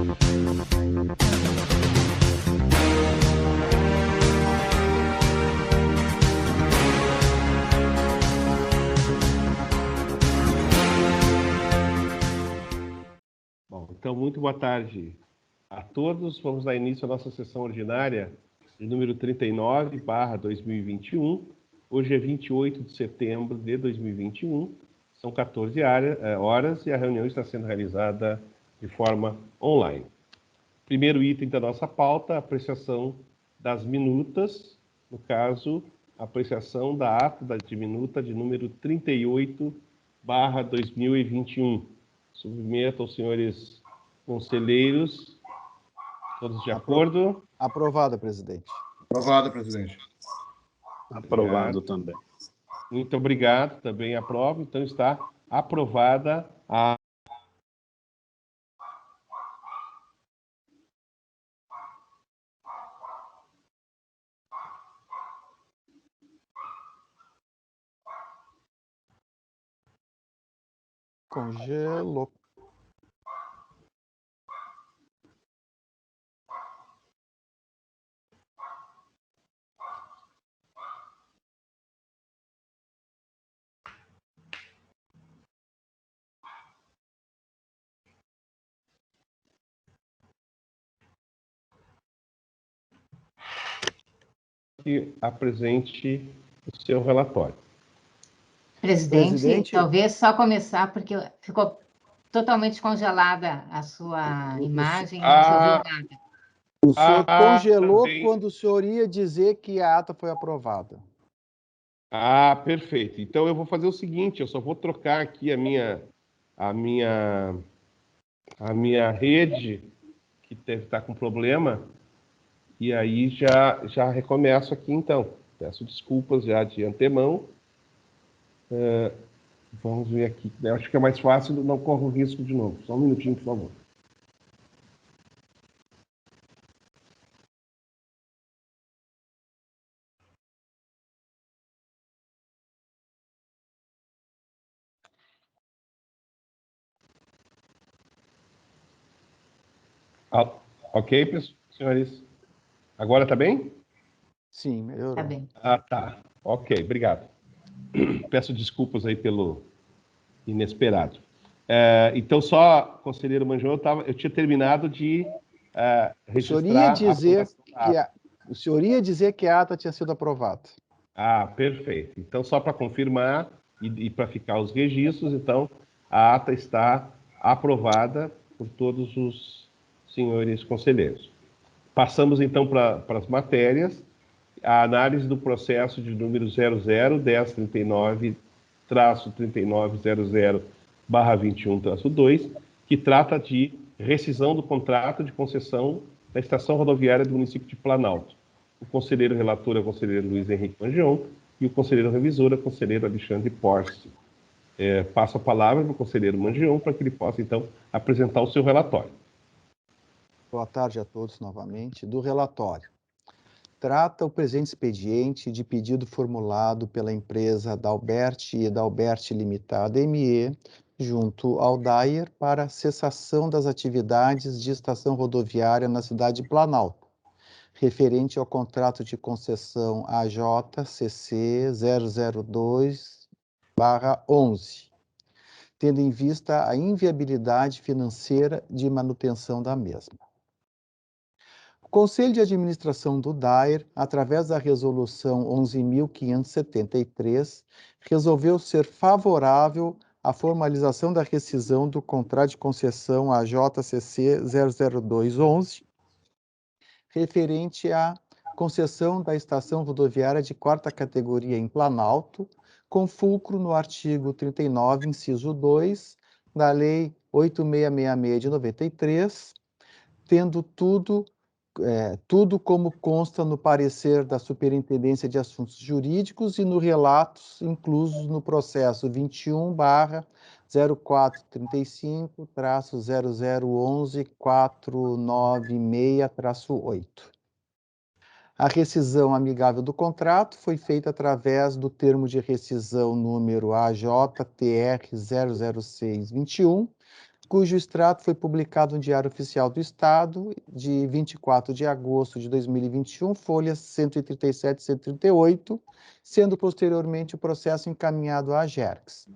Bom, então, muito boa tarde a todos. Vamos dar início à nossa sessão ordinária de número 39/2021. Hoje é 28 de setembro de 2021. São 14 horas e a reunião está sendo realizada de forma online. Primeiro item da nossa pauta, apreciação das minutas, no caso, apreciação da ata de minuta de número 38/2021. Submeto aos senhores conselheiros, todos de acordo? Aprovado, presidente. Aprovado, presidente. Aprovado também. Muito obrigado, também aprovo. Então está aprovada a... Congelou. que apresente o seu relatório. Presidente, talvez só começar, porque ficou totalmente congelada a sua imagem, não se ouviu nada. O senhor congelou também. quando o senhor ia dizer que a ata foi aprovada. Ah, perfeito. Então eu vou fazer o seguinte, eu só vou trocar aqui a minha rede, que deve estar com problema, e aí já recomeço aqui então. Peço desculpas já de antemão. Vamos ver aqui. Eu acho que é mais fácil, não corro o risco de novo. Só um minutinho, por favor. Ok, senhores? Agora está bem? Sim, melhorou. Tá bem. Ah, tá. Ok, obrigado. Peço desculpas aí pelo inesperado. Então, só, conselheiro Manjão, eu tinha terminado de registrar... O senhor ia dizer que a ata tinha sido aprovada. Ah, perfeito. Então, só para confirmar e para ficar os registros, então, a ata está aprovada por todos os senhores conselheiros. Passamos, então, para as matérias. A análise do processo de número 00-1039-3900/21-2, que trata de rescisão do contrato de concessão da estação rodoviária do município de Planalto. O conselheiro relator é o conselheiro Luiz Henrique Mangion e o conselheiro revisor é o conselheiro Alexandre Porce. Passo a palavra para o conselheiro Mangion para que ele possa, então, apresentar o seu relatório. Boa tarde a todos novamente. Do relatório. Trata o presente expediente de pedido formulado pela empresa Dalbert e Dalbert Limitada ME, junto ao DAIR, para cessação das atividades de estação rodoviária na cidade de Planalto, referente ao contrato de concessão AJCC 002/11, tendo em vista a inviabilidade financeira de manutenção da mesma. O Conselho de Administração do DAIR, através da Resolução 11.573, resolveu ser favorável à formalização da rescisão do contrato de concessão AJCC 002/11, referente à concessão da estação rodoviária de quarta categoria em Planalto, com fulcro no artigo 39, inciso 2, da Lei 8666 de 93, tendo tudo como consta no parecer da Superintendência de Assuntos Jurídicos e no relatos inclusos no processo 21/0435-0011-496-8. A rescisão amigável do contrato foi feita através do termo de rescisão número AJTR 00621, cujo extrato foi publicado no Diário Oficial do Estado, de 24 de agosto de 2021, folhas 137 e 138, sendo posteriormente o processo encaminhado à AGERGS.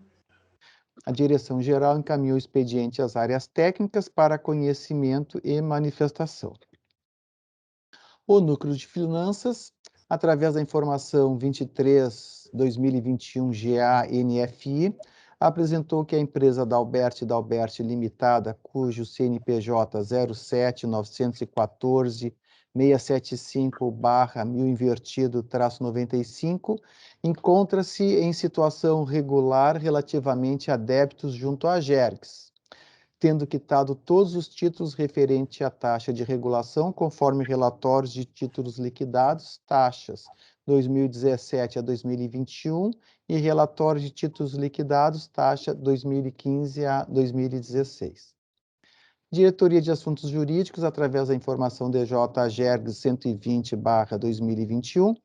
A direção-geral encaminhou o expediente às áreas técnicas para conhecimento e manifestação. O Núcleo de Finanças, através da informação 23/2021 GA-NFI, apresentou que a empresa Dalbert Limitada, cujo CNPJ 07.914.675/1000 invertido-95, encontra-se em situação regular relativamente a débitos junto à AGERGS, tendo quitado todos os títulos referentes à taxa de regulação, conforme relatórios de títulos liquidados, taxas 2017 a 2021, e relatórios de títulos liquidados, taxa 2015 a 2016. Diretoria de Assuntos Jurídicos, através da informação DJ-AGERGS 120/2021,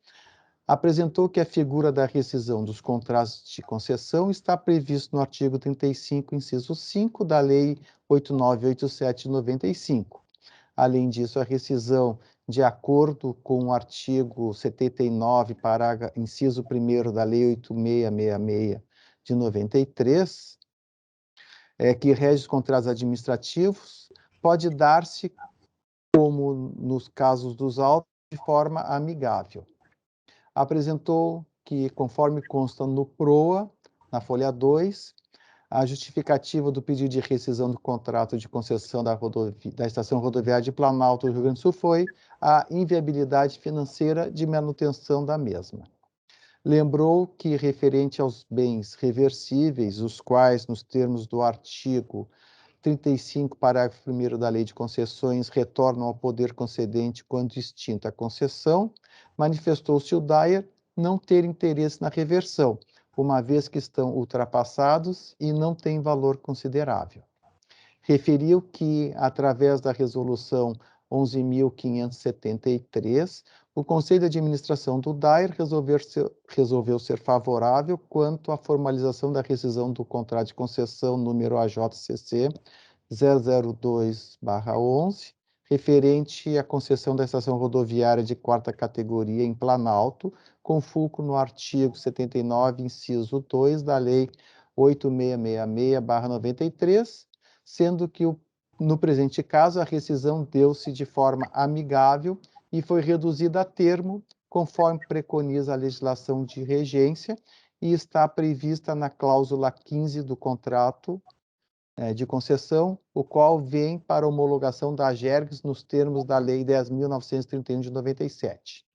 apresentou que a figura da rescisão dos contratos de concessão está previsto no artigo 35, inciso 5 da Lei 8987 de 95. Além disso, a rescisão, de acordo com o artigo 79, inciso 1º da Lei 8666 de 93, que rege os contratos administrativos, pode dar-se, como nos casos dos autos, de forma amigável. Apresentou que, conforme consta no PROA, na folha 2, a justificativa do pedido de rescisão do contrato de concessão da Estação Rodoviária de Planalto do Rio Grande do Sul foi a inviabilidade financeira de manutenção da mesma. Lembrou que, referente aos bens reversíveis, os quais, nos termos do artigo 35, parágrafo 1º da Lei de Concessões, retornam ao poder concedente quando extinta a concessão, manifestou-se o DAER não ter interesse na reversão, uma vez que estão ultrapassados e não têm valor considerável. Referiu que, através da Resolução 11.573, o Conselho de Administração do DAER resolveu ser favorável quanto à formalização da rescisão do contrato de concessão número AJCC 002/11, referente à concessão da estação rodoviária de 4ª categoria em Planalto, com fulcro no artigo 79, inciso 2 da Lei 8666/93, sendo que, no presente caso, a rescisão deu-se de forma amigável e foi reduzida a termo, conforme preconiza a legislação de regência, e está prevista na cláusula 15 do contrato de concessão, o qual vem para homologação da AGERGS nos termos da Lei 10.931 de 97.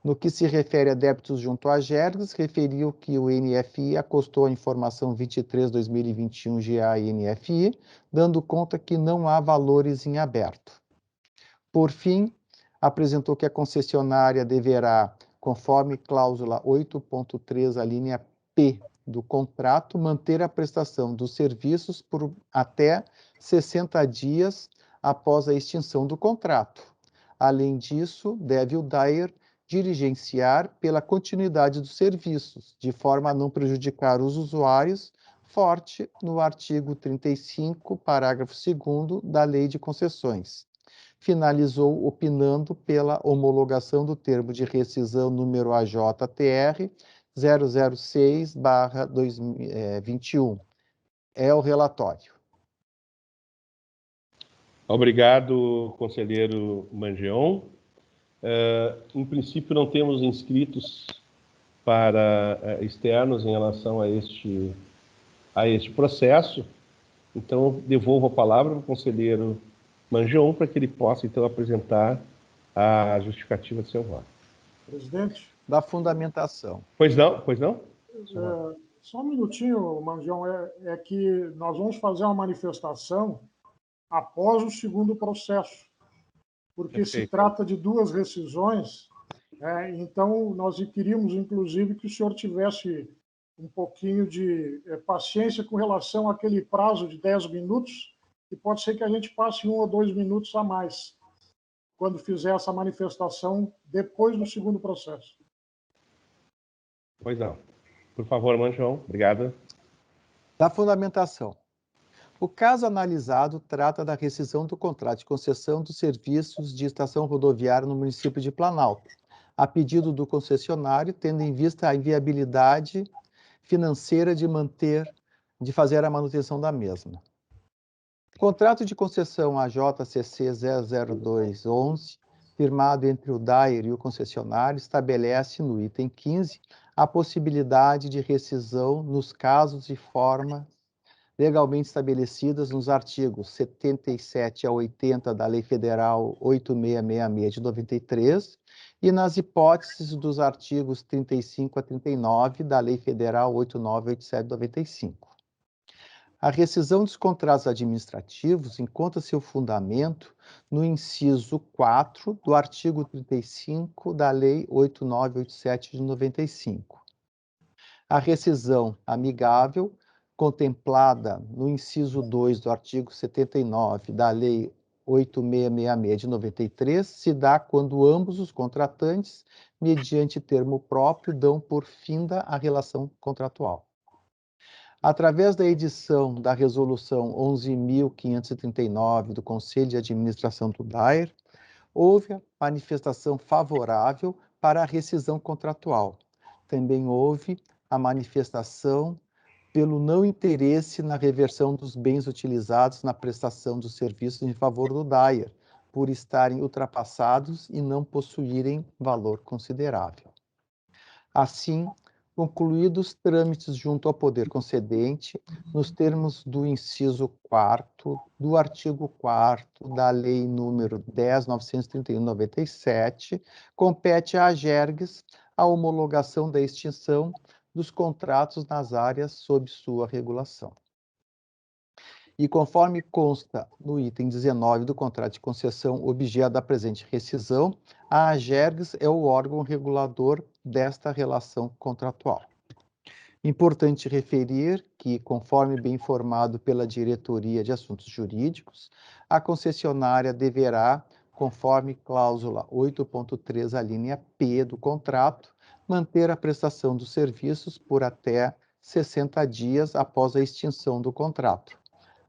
No que se refere a débitos junto à AGERGS, referiu que o NFI acostou a informação 23/2021 GA-NFI, dando conta que não há valores em aberto. Por fim, apresentou que a concessionária deverá, conforme cláusula 8.3, a linha P do contrato, manter a prestação dos serviços por até 60 dias após a extinção do contrato. Além disso, deve o DAER diligenciar pela continuidade dos serviços, de forma a não prejudicar os usuários, forte no artigo 35, parágrafo 2º da Lei de Concessões. Finalizou opinando pela homologação do termo de rescisão número AJTR 006/21. É o relatório. Obrigado, conselheiro Mangeon. Em princípio, não temos inscritos para externos em relação a este processo. Então, devolvo a palavra ao conselheiro Mangeon para que ele possa, então, apresentar a justificativa do seu voto. Presidente? Da fundamentação. Pois não? Só um minutinho, Mangeon. É que nós vamos fazer uma manifestação após o segundo processo, porque se trata de duas rescisões, então nós queríamos, inclusive, que o senhor tivesse um pouquinho de paciência com relação àquele prazo de 10 minutos, e pode ser que a gente passe 1 ou 2 minutos a mais, quando fizer essa manifestação depois do segundo processo. Pois não. Por favor, Mangeon. Obrigado. Da fundamentação. O caso analisado trata da rescisão do contrato de concessão dos serviços de estação rodoviária no município de Planalto, a pedido do concessionário, tendo em vista a inviabilidade financeira de fazer a manutenção da mesma. O contrato de concessão AJCC 00211, firmado entre o DAER e o concessionário, estabelece no item 15 a possibilidade de rescisão nos casos e forma legalmente estabelecidas nos artigos 77 a 80 da Lei Federal 8666 de 93 e nas hipóteses dos artigos 35 a 39 da Lei Federal 8987 de 95. A rescisão dos contratos administrativos encontra seu fundamento no inciso 4 do artigo 35 da Lei 8987 de 95. A rescisão amigável, contemplada no inciso 2 do artigo 79 da Lei 8666 de 93, se dá quando ambos os contratantes, mediante termo próprio, dão por finda a relação contratual. Através da edição da Resolução 11.539 do Conselho de Administração do DAER, houve a manifestação favorável para a rescisão contratual. Também houve a manifestação pelo não interesse na reversão dos bens utilizados na prestação dos serviços em favor do DAER, por estarem ultrapassados e não possuírem valor considerável. Assim, concluídos os trâmites junto ao poder concedente, nos termos do inciso 4º do artigo 4º da Lei nº 10.931/97, compete à AGERGS a homologação da extinção dos contratos nas áreas sob sua regulação. E conforme consta no item 19 do contrato de concessão objeto da presente rescisão, a AGERGS é o órgão regulador desta relação contratual. Importante referir que, conforme bem informado pela Diretoria de Assuntos Jurídicos, a concessionária deverá, conforme cláusula 8.3, a linha P do contrato, manter a prestação dos serviços por até 60 dias após a extinção do contrato.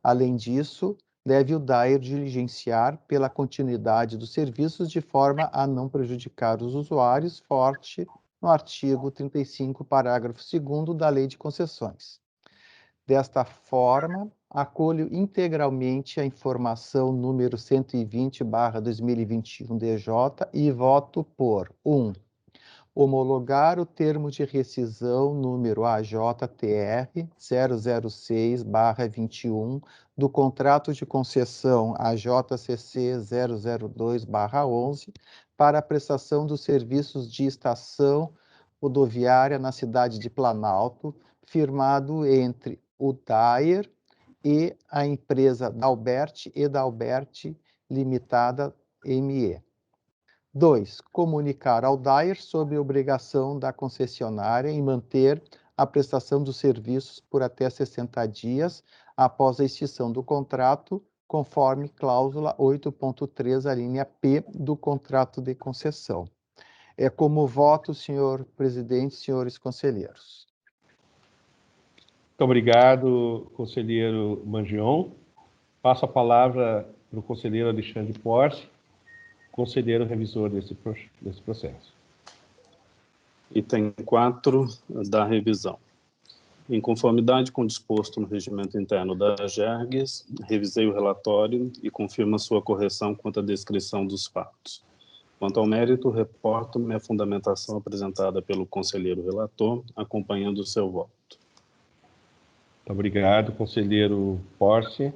Além disso, deve o DAER diligenciar pela continuidade dos serviços de forma a não prejudicar os usuários, forte no artigo 35, parágrafo 2º da Lei de Concessões. Desta forma, acolho integralmente a informação número 120/2021 DJ e voto por 1. Homologar o termo de rescisão número AJTR 006/21 do contrato de concessão AJCC 002/11 para a prestação dos serviços de estação rodoviária na cidade de Planalto, firmado entre o DAER e a empresa Dalbert e Dalbert Limitada ME. 2. Comunicar ao DAER sobre a obrigação da concessionária em manter a prestação dos serviços por até 60 dias após a extinção do contrato, conforme cláusula 8.3, a linha P do contrato de concessão. É como voto, senhor presidente, senhores conselheiros. Muito obrigado, conselheiro Mangion. Passo a palavra para o conselheiro Alexandre Porce, conselheiro revisor desse processo. Item 4 da revisão. Em conformidade com o disposto no regimento interno da AGERGS, revisei o relatório e confirmo a sua correção quanto à descrição dos fatos. Quanto ao mérito, reporto-me a fundamentação apresentada pelo conselheiro relator, acompanhando o seu voto. Muito obrigado, conselheiro Porce.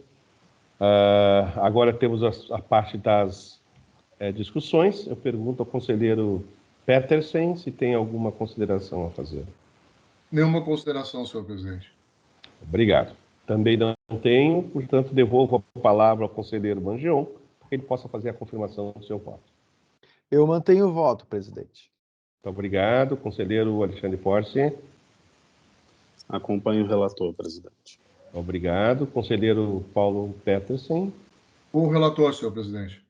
Agora temos a parte das discussões. Eu pergunto ao conselheiro Petersen se tem alguma consideração a fazer. Nenhuma consideração, senhor presidente. Obrigado. Também não tenho, portanto, devolvo a palavra ao conselheiro Mangion, para que ele possa fazer a confirmação do seu voto. Eu mantenho o voto, presidente. Muito obrigado, conselheiro Alexandre Porce. Acompanho o relator, presidente. Obrigado, conselheiro Paulo Petersen. Com o relator, senhor presidente.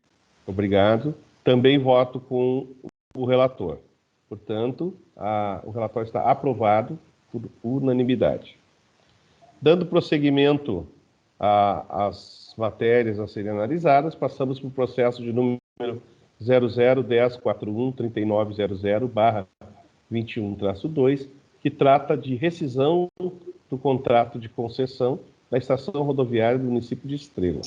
Obrigado. Também voto com o relator. Portanto, o relatório está aprovado por unanimidade. Dando prosseguimento as matérias a serem analisadas, passamos para o processo de número 0010413900/21-2, que trata de rescisão do contrato de concessão da estação rodoviária do município de Estrela.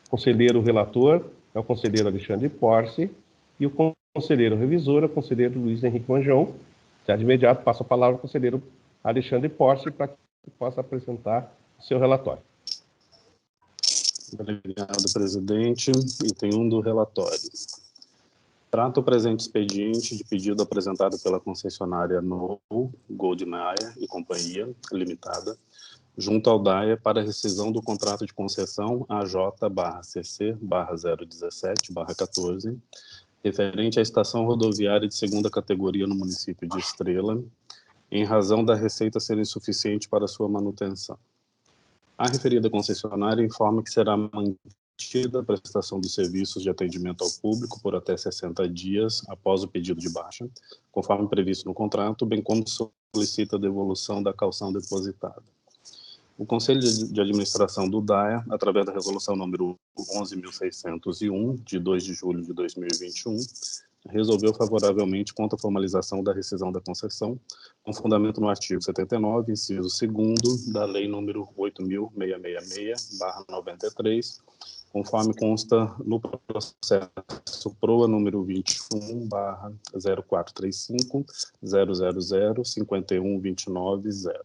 O conselheiro relator é o conselheiro Alexandre Porce e o conselheiro revisor é o conselheiro Luiz Henrique Mangion. Já de imediato passo a palavra ao conselheiro Alexandre Porce para que possa apresentar o seu relatório. Obrigado, presidente. Item 1 do relatório. Trata o presente expediente de pedido apresentado pela concessionária No Goldmeier e Companhia Limitada, junto ao DAIA para rescisão do contrato de concessão AJ/CC/017/14, referente à estação rodoviária de segunda categoria no município de Estrela, em razão da receita ser insuficiente para sua manutenção. A referida concessionária informa que será mantida a prestação dos serviços de atendimento ao público por até 60 dias após o pedido de baixa, conforme previsto no contrato, bem como solicita a devolução da caução depositada. O Conselho de Administração do DAIA, através da resolução número 11.601, de 2 de julho de 2021, resolveu favoravelmente contra a formalização da rescisão da concessão, com fundamento no artigo 79, inciso 2º, da Lei número 8.666/93, conforme consta no processo PROA número 21/0435.000.5129.0.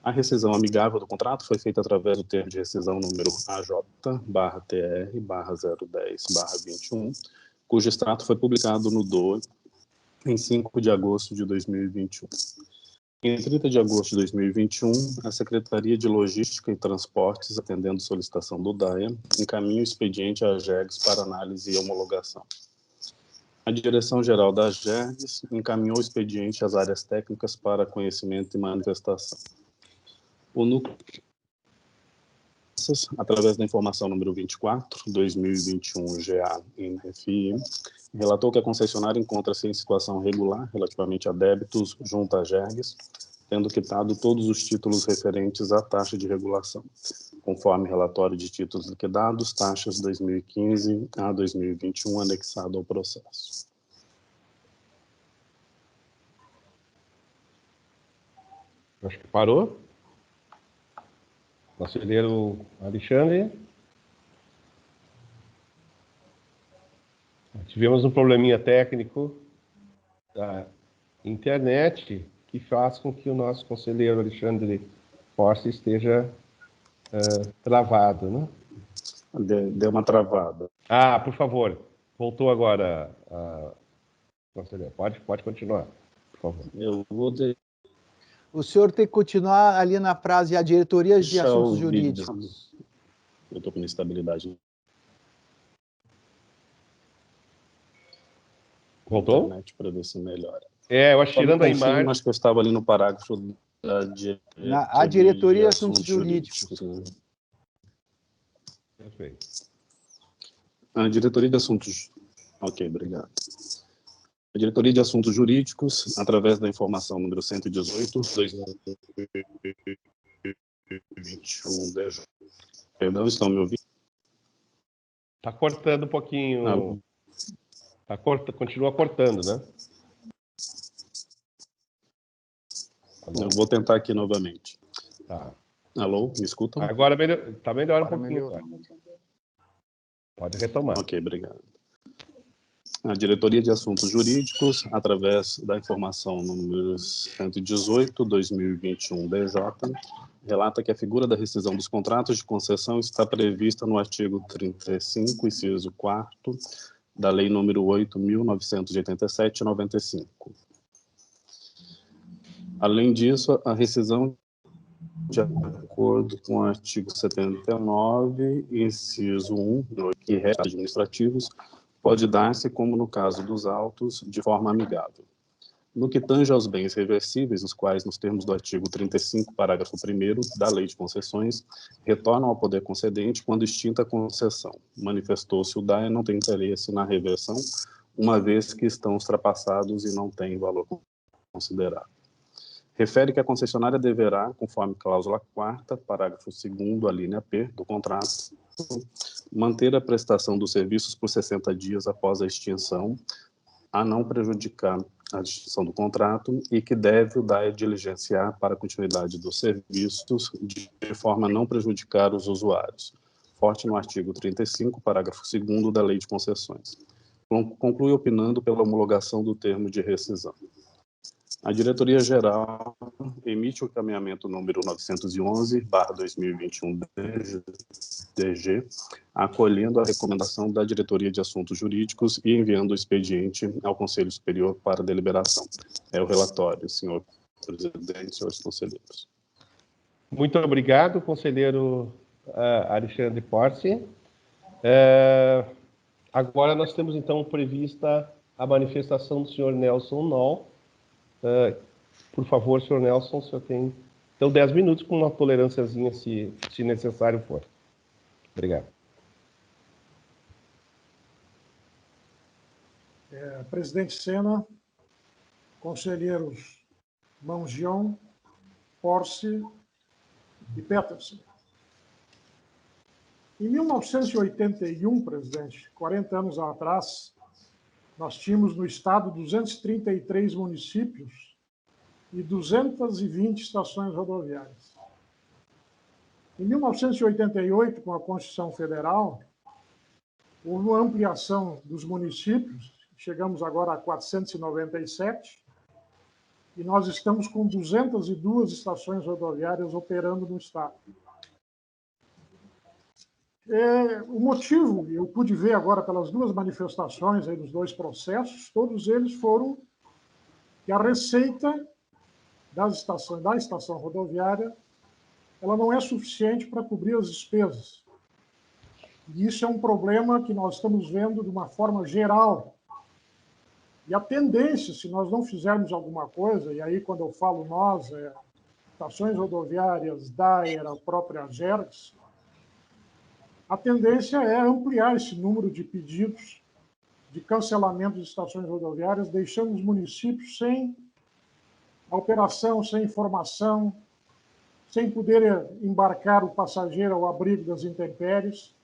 A rescisão amigável do contrato foi feita através do termo de rescisão número AJ/TR/010/21, cujo extrato foi publicado no DOE em 5 de agosto de 2021. Em 30 de agosto de 2021, a Secretaria de Logística e Transportes, atendendo solicitação do DAIA, encaminha o expediente à AGERGS para análise e homologação. A Direção-Geral da AGERGS encaminhou o expediente às áreas técnicas para conhecimento e manifestação. O núcleo, através da informação número 24/2021-GA-NFI, relatou que a concessionária encontra-se em situação regular relativamente a débitos junto à AGERGS, tendo quitado todos os títulos referentes à taxa de regulação, conforme relatório de títulos liquidados, taxas 2015 a 2021, anexado ao processo. Acho que parou. Conselheiro Alexandre. Tivemos um probleminha técnico da internet que faz com que o nosso conselheiro Alexandre Porce esteja travado, né? Deu uma travada. Ah, por favor, voltou agora, conselheiro. Pode continuar, por favor. Eu vou O senhor tem que continuar ali na frase a diretoria de assuntos jurídicos. Eu estou com instabilidade. Voltou? Internet para ver se melhora. Eu acho que tirando a imagem. Acho que eu estava ali no parágrafo da A diretoria de assuntos jurídicos. Perfeito. A diretoria de assuntos. Ok, obrigado. A Diretoria de Assuntos Jurídicos, através da informação número 118/2021-DJ. Perdão, estão me ouvindo? Está cortando um pouquinho. Continua cortando, né? Eu vou tentar aqui novamente. Tá. Alô, me escutam? Agora está melhor um pouquinho. Pode retomar. Ok, obrigado. A Diretoria de Assuntos Jurídicos, através da informação número 118/2021-DJ, relata que a figura da rescisão dos contratos de concessão está prevista no artigo 35, inciso 4º, da Lei número 8.987/95. Além disso, a rescisão, de acordo com o artigo 79, inciso 1, que resta administrativos, pode dar-se, como no caso dos autos, de forma amigável. No que tange aos bens reversíveis, os quais, nos termos do artigo 35, parágrafo 1º da Lei de Concessões, retornam ao poder concedente quando extinta a concessão. Manifestou-se o DAIA não tem interesse na reversão, uma vez que estão ultrapassados e não têm valor considerável. refere que a concessionária deverá, conforme cláusula 4ª, parágrafo 2º, a linha P do contrato, manter a prestação dos serviços por 60 dias após a extinção, a não prejudicar a extinção do contrato, e que deve o DAE diligenciar para a continuidade dos serviços de forma a não prejudicar os usuários. Forte no artigo 35, parágrafo 2º da Lei de Concessões. Conclui opinando pela homologação do termo de rescisão. A Diretoria-Geral emite o encaminhamento número 911/2021 DG, acolhendo a recomendação da Diretoria de Assuntos Jurídicos e enviando o expediente ao Conselho Superior para deliberação. É o relatório, senhor presidente, senhores conselheiros. Muito obrigado, conselheiro Alexandre Porce. Agora nós temos, então, prevista a manifestação do senhor Nelson Noll. Por favor, senhor Nelson, o senhor tem, então, 10 minutos com uma tolerânciazinha, se necessário for. Obrigado. Presidente Sena, conselheiros Mangion, Porce e Petersen. Em 1981, presidente, 40 anos atrás, nós tínhamos no estado 233 municípios e 220 estações rodoviárias. Em 1988, com a Constituição Federal, houve uma ampliação dos municípios, chegamos agora a 497, e nós estamos com 202 estações rodoviárias operando no estado. O motivo, eu pude ver agora pelas duas manifestações aí dos dois processos, todos eles foram que a receita da estação rodoviária, ela não é suficiente para cobrir as despesas. E isso é um problema que nós estamos vendo de uma forma geral. E a tendência, se nós não fizermos alguma coisa, e aí quando eu falo nós, estações rodoviárias, DAER, a própria GERGS, a tendência é ampliar esse número de pedidos de cancelamento de estações rodoviárias, deixando os municípios sem a operação, sem informação, sem poder embarcar o passageiro ao abrigo das intempéries,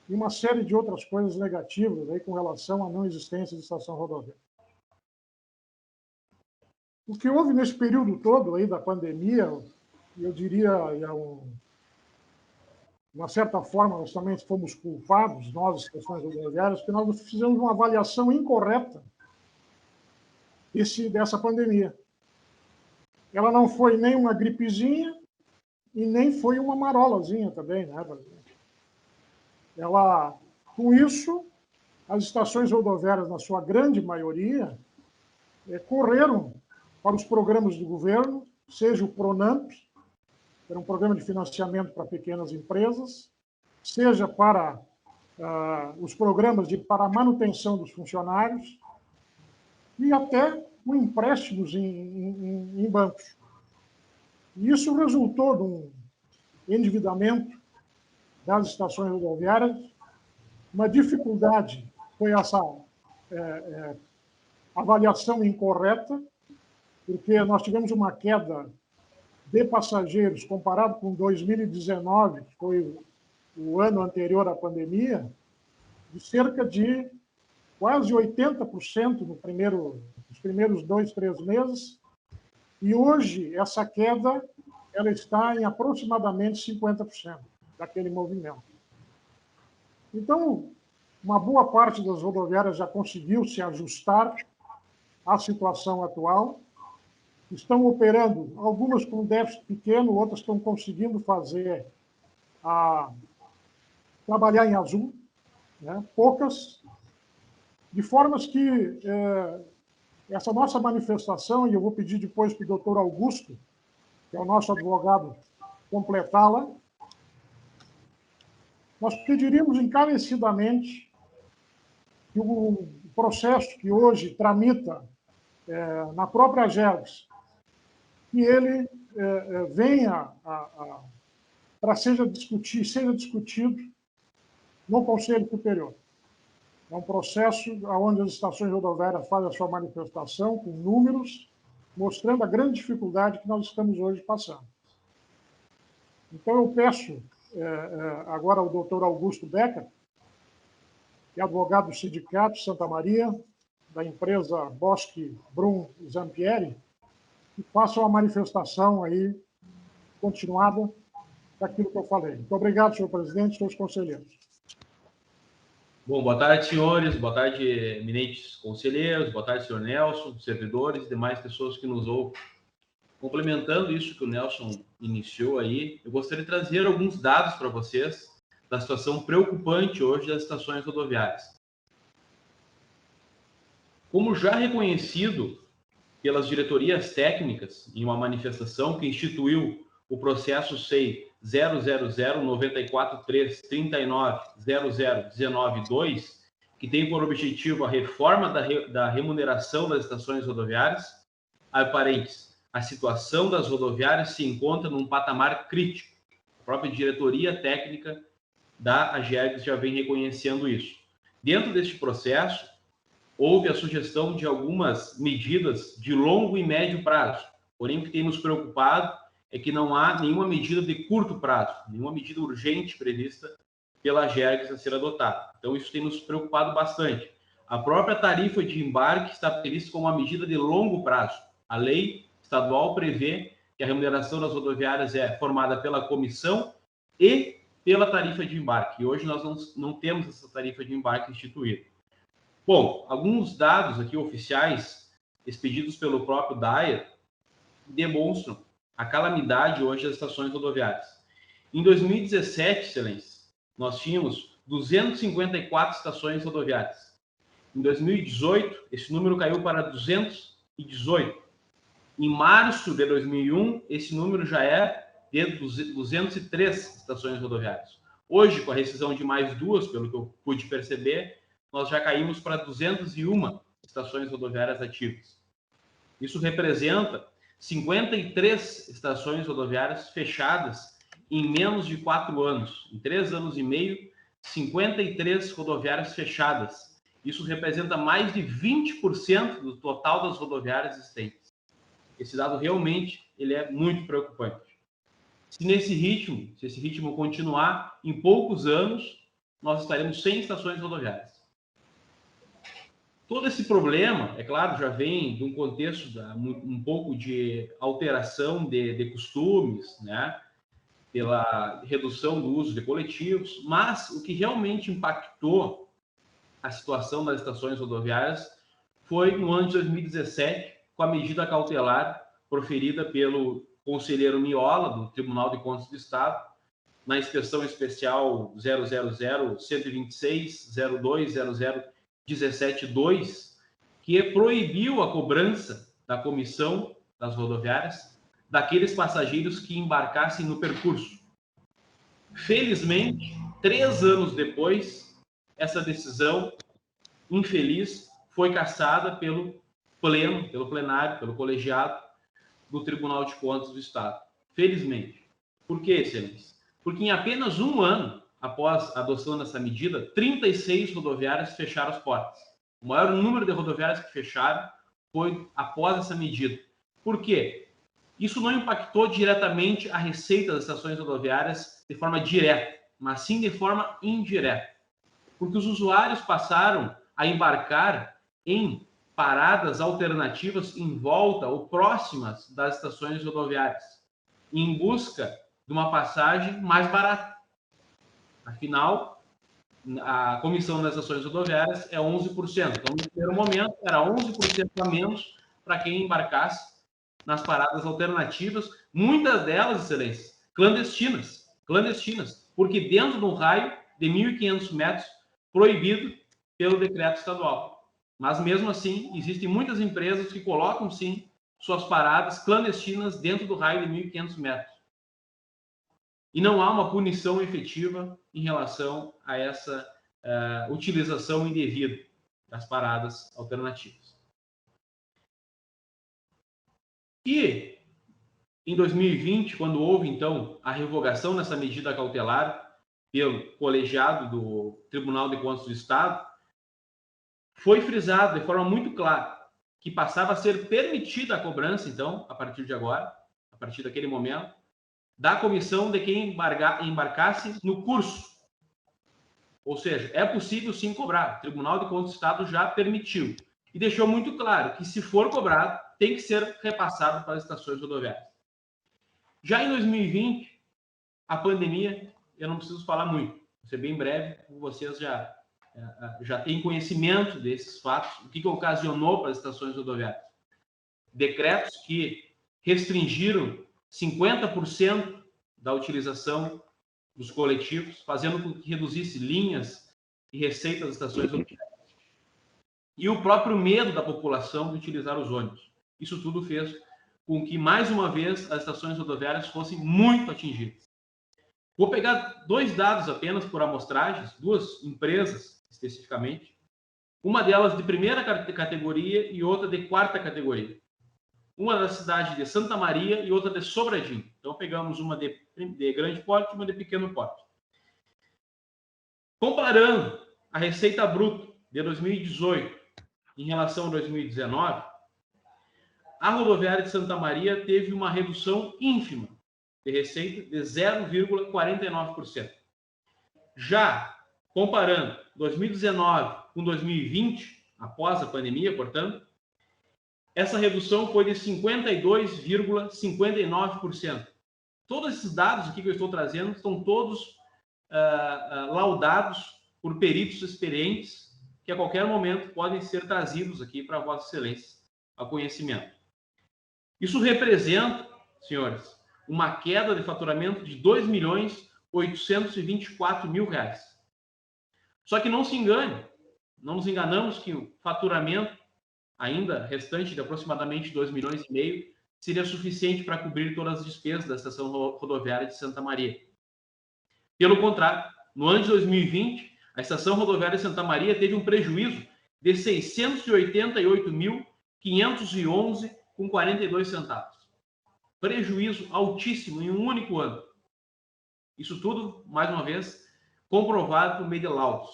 e uma série de outras coisas negativas aí com relação à não existência de estação rodoviária. O que houve nesse período todo aí da pandemia, eu diria, de uma certa forma, nós também fomos culpados, nós, estações rodoviárias, porque nós fizemos uma avaliação incorreta dessa pandemia. Ela não foi nem uma gripezinha e nem foi uma marolazinha também, né, presidente? Com isso, as estações rodoviárias, na sua grande maioria, correram para os programas do governo, seja o PRONAMP, que era um programa de financiamento para pequenas empresas, seja para os programas para a manutenção dos funcionários e até com empréstimos em bancos. E isso resultou de um endividamento das estações rodoviárias. Uma dificuldade foi essa avaliação incorreta, porque nós tivemos uma queda de passageiros comparado com 2019, que foi o ano anterior à pandemia, de cerca de quase 80% nos primeiros 2, 3 meses, e hoje essa queda ela está em aproximadamente 50% daquele movimento. Então, uma boa parte das rodoviárias já conseguiu se ajustar à situação atual, estão operando, algumas com déficit pequeno, outras estão conseguindo trabalhar em azul, né? Poucas, de formas que essa nossa manifestação, e eu vou pedir depois para o doutor Augusto, que é o nosso advogado, completá-la, nós pediríamos encarecidamente que o processo que hoje tramita na própria GERGS, que ele venha para seja discutido no Conselho Superior. É um processo onde as estações rodoviárias fazem a sua manifestação com números, mostrando a grande dificuldade que nós estamos hoje passando. Então, eu peço agora ao doutor Augusto Becker, que é advogado do Sindicato Santa Maria, da empresa Bosque Brum Zampieri, que faça uma manifestação aí continuada daquilo que eu falei. Muito obrigado, senhor presidente e senhores conselheiros. Bom, boa tarde, senhores, boa tarde, eminentes conselheiros, boa tarde, senhor Nelson, servidores e demais pessoas que nos ouvem. Complementando isso que o Nelson iniciou aí, eu gostaria de trazer alguns dados para vocês da situação preocupante hoje das estações rodoviárias. Como já reconhecido pelas diretorias técnicas em uma manifestação que instituiu o processo SEI 000-943-39-00-19-2, que tem por objetivo a reforma da remuneração das estações rodoviárias, abre parênteses, a situação das rodoviárias se encontra num patamar crítico. A própria diretoria técnica da AGERGS já vem reconhecendo isso. Dentro deste processo, houve a sugestão de algumas medidas de longo e médio prazo. Porém, o que tem nos preocupado é que não há nenhuma medida de curto prazo, nenhuma medida urgente prevista pela AGERGS a ser adotada. Então, isso tem nos preocupado bastante. A própria tarifa de embarque está prevista como uma medida de longo prazo. A lei estadual prevê que a remuneração das rodoviárias é formada pela comissão e pela tarifa de embarque. E hoje nós não temos essa tarifa de embarque instituída. Bom, alguns dados aqui oficiais, expedidos pelo próprio DAIR, demonstram a calamidade hoje das estações rodoviárias. Em 2017, excelência, nós tínhamos 254 estações rodoviárias. Em 2018, esse número caiu para 218. Em março de 2001, esse número já é de 203 estações rodoviárias. Hoje, com a rescisão de mais duas, pelo que eu pude perceber, nós já caímos para 201 estações rodoviárias ativas. Isso representa 53 estações rodoviárias fechadas em menos de 4 anos. Em 3 anos e meio, 53 rodoviárias fechadas. Isso representa mais de 20% do total das rodoviárias existentes. Esse dado realmente ele é muito preocupante. Se esse ritmo continuar, em poucos anos, nós estaremos sem estações rodoviárias. Todo esse problema, é claro, já vem de um contexto um pouco de alteração de costumes, né? Pela redução do uso de coletivos, mas o que realmente impactou a situação das estações rodoviárias foi no ano de 2017, com a medida cautelar proferida pelo conselheiro Miola, do Tribunal de Contas do Estado, na inspeção especial 000-116-02-00-17-2, que proibiu a cobrança da comissão das rodoviárias daqueles passageiros que embarcassem no percurso. Felizmente, 3 anos depois, essa decisão infeliz foi cassada pelo plenário, pelo colegiado do Tribunal de Contas do Estado. Felizmente. Por quê, excelência? Porque em apenas 1 ano, após a adoção dessa medida, 36 rodoviárias fecharam as portas. O maior número de rodoviárias que fecharam foi após essa medida. Por quê? Isso não impactou diretamente a receita das estações rodoviárias de forma direta, mas sim de forma indireta. Porque os usuários passaram a embarcar em paradas alternativas em volta ou próximas das estações rodoviárias, em busca de uma passagem mais barata. Afinal, a comissão das estações rodoviárias é 11%. Então, no primeiro momento, era 11% a menos para quem embarcasse nas paradas alternativas, muitas delas, excelência, clandestinas, porque dentro de um raio de 1.500 metros proibido pelo decreto estadual. Mas, mesmo assim, existem muitas empresas que colocam, sim, suas paradas clandestinas dentro do raio de 1.500 metros. E não há uma punição efetiva em relação a essa utilização indevida das paradas alternativas. E, em 2020, quando houve, então, a revogação dessa medida cautelar pelo colegiado do Tribunal de Contas do Estado, foi frisado de forma muito clara que passava a ser permitida a cobrança, então, a partir de agora, a partir daquele momento, da comissão de quem embarcasse no curso. Ou seja, é possível sim cobrar. O Tribunal de Contas do Estado já permitiu. E deixou muito claro que, se for cobrado, tem que ser repassado para as estações rodoviárias. Já em 2020, a pandemia, eu não preciso falar muito, vou ser bem breve, vocês já têm conhecimento desses fatos. O que ocasionou para as estações rodoviárias? Decretos que restringiram 50% da utilização dos coletivos, fazendo com que reduzisse linhas e receitas das estações rodoviárias. E o próprio medo da população de utilizar os ônibus. Isso tudo fez com que, mais uma vez, as estações rodoviárias fossem muito atingidas. Vou pegar 2 dados apenas por amostragens, 2 empresas especificamente, uma delas de primeira categoria e outra de 4ª categoria. Uma da cidade de Santa Maria e outra de Sobradinho. Então, pegamos uma de grande porte e uma de pequeno porte. Comparando a receita bruta de 2018 em relação a 2019, a rodoviária de Santa Maria teve uma redução ínfima de receita de 0,49%. Já comparando 2019 com 2020, após a pandemia, portanto, essa redução foi de 52,59%. Todos esses dados aqui que eu estou trazendo estão todos laudados por peritos experientes que a qualquer momento podem ser trazidos aqui para Vossa Excelência a conhecimento. Isso representa, senhores, uma queda de faturamento de R$ 2.824.000. Só que não se engane, não nos enganamos que o faturamento ainda restante de aproximadamente R$ 2,5 milhões seria suficiente para cobrir todas as despesas da estação rodoviária de Santa Maria. Pelo contrário, no ano de 2020, a estação rodoviária de Santa Maria teve um prejuízo de R$ 688.511,42. Prejuízo altíssimo em um único ano. Isso tudo, mais uma vez, comprovado por meio de laudos.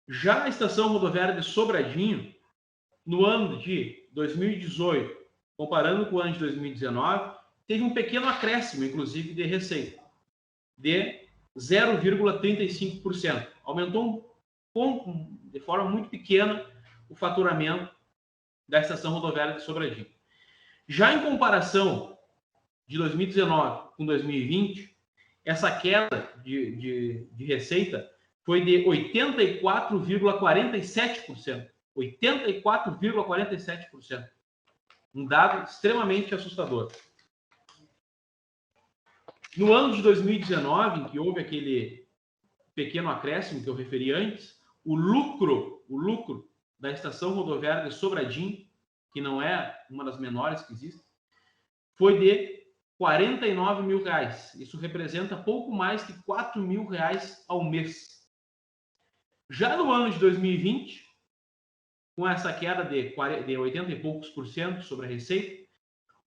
Já a estação rodoviária de Sobradinho, no ano de 2018, comparando com o ano de 2019, teve um pequeno acréscimo, inclusive, de receita, de 0,35%. Aumentou de forma muito pequena o faturamento da estação rodoviária de Sobradinho. Já em comparação de 2019 com 2020, essa queda de receita foi de 84,47%. 84,47%. Um dado extremamente assustador. No ano de 2019, em que houve aquele pequeno acréscimo que eu referi antes, o lucro da estação rodoviária de Sobradinho, que não é uma das menores que existe, foi de R$ 49 mil. Isso representa pouco mais que R$ 4 mil ao mês. Já no ano de 2020, com essa queda de 80 e poucos por cento sobre a receita,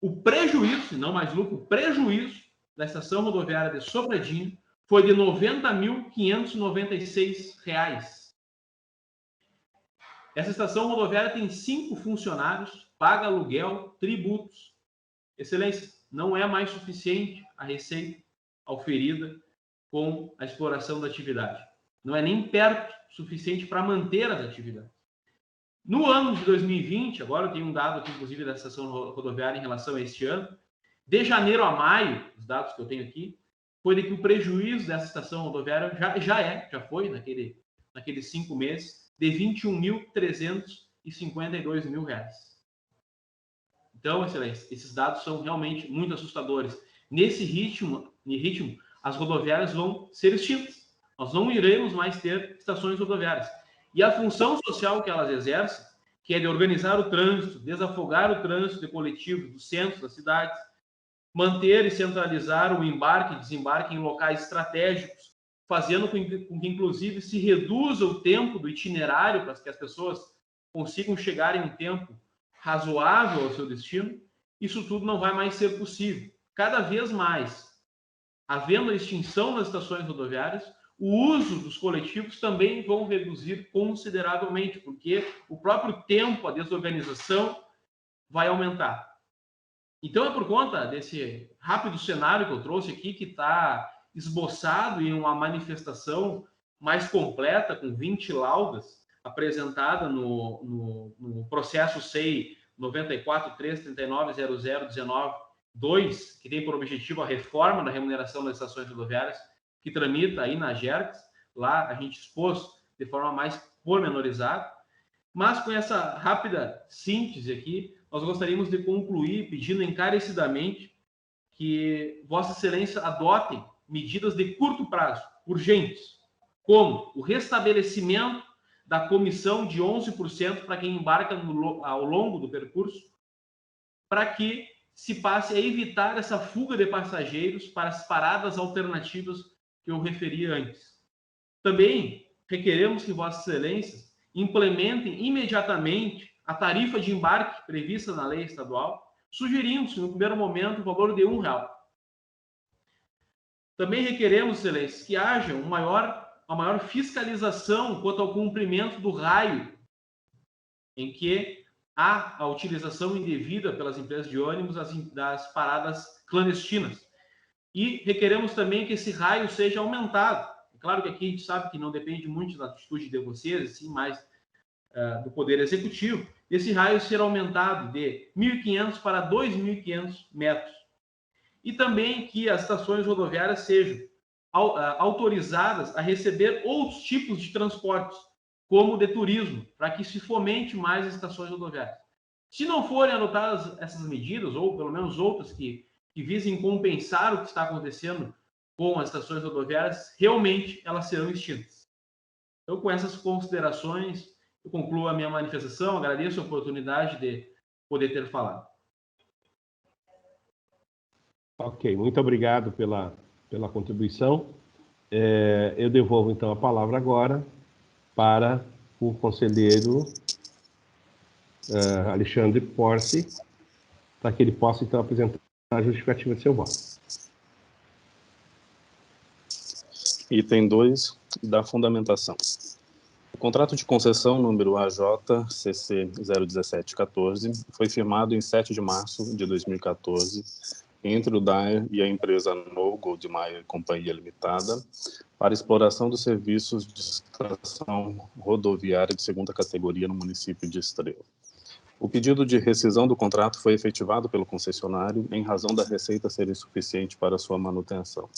o prejuízo, não mais lucro, o prejuízo da estação rodoviária de Sobradinho foi de R$ 90.596. Essa estação rodoviária tem 5 funcionários, paga aluguel, tributos. Excelência, não é mais suficiente a receita auferida com a exploração da atividade. Não é nem perto suficiente para manter as atividades. No ano de 2020, agora eu tenho um dado aqui, inclusive, da estação rodoviária em relação a este ano, de janeiro a maio, os dados que eu tenho aqui, foi de que o prejuízo dessa estação rodoviária já foi, naqueles 5 meses, de R$ 21.352 mil. Então, excelência, esses dados são realmente muito assustadores. Nesse ritmo, as rodoviárias vão ser extintas. Nós não iremos mais ter estações rodoviárias. E a função social que elas exercem, que é de organizar o trânsito, desafogar o trânsito de coletivos dos centros das cidades, manter e centralizar o embarque e desembarque em locais estratégicos, fazendo com que, inclusive, se reduza o tempo do itinerário para que as pessoas consigam chegar em um tempo razoável ao seu destino, isso tudo não vai mais ser possível. Cada vez mais, havendo a extinção das estações rodoviárias, o uso dos coletivos também vão reduzir consideravelmente, porque o próprio tempo, a desorganização vai aumentar. Então, é por conta desse rápido cenário que eu trouxe aqui, que está esboçado em uma manifestação mais completa, com 20 laudas, apresentada no processo SEI 94.339.00.19.2, que tem por objetivo a reforma da remuneração das estações rodoviárias, que tramita aí na Jergs. Lá a gente expôs de forma mais pormenorizada. Mas com essa rápida síntese aqui, nós gostaríamos de concluir pedindo encarecidamente que Vossa Excelência adotem medidas de curto prazo, urgentes, como o restabelecimento da comissão de 11% para quem embarca ao longo do percurso, para que se passe a evitar essa fuga de passageiros para as paradas alternativas que eu referi antes. Também requeremos que Vossas Excelências implementem imediatamente a tarifa de embarque prevista na lei estadual, sugerindo-se, no primeiro momento, o valor de R$1. Também requeremos, Excelências, que haja uma maior fiscalização quanto ao cumprimento do raio em que há a utilização indevida pelas empresas de ônibus das paradas clandestinas. E requeremos também que esse raio seja aumentado. É claro que aqui a gente sabe que não depende muito da atitude de vocês, sim, mais do Poder Executivo. Esse raio ser aumentado de 1.500 para 2.500 metros. E também que as estações rodoviárias sejam autorizadas a receber outros tipos de transportes, como de turismo, para que se fomente mais as estações rodoviárias. Se não forem adotadas essas medidas, ou pelo menos outras que visem compensar o que está acontecendo com as estações rodoviárias, realmente elas serão extintas. Então, com essas considerações, eu concluo a minha manifestação, agradeço a oportunidade de poder ter falado. Ok, muito obrigado pela contribuição. Eu devolvo, então, a palavra agora para o conselheiro Alexandre Porce, para que ele possa, então, apresentar a justificativa de seu voto. Item 2 da fundamentação. O contrato de concessão número AJ-CC 01714 foi firmado em 7 de março de 2014 entre o DAER e a empresa No Goldmeier Companhia Limitada para exploração dos serviços de estação rodoviária de segunda categoria no município de Estrela. O pedido de rescisão do contrato foi efetivado pelo concessionário em razão da receita ser insuficiente para sua manutenção.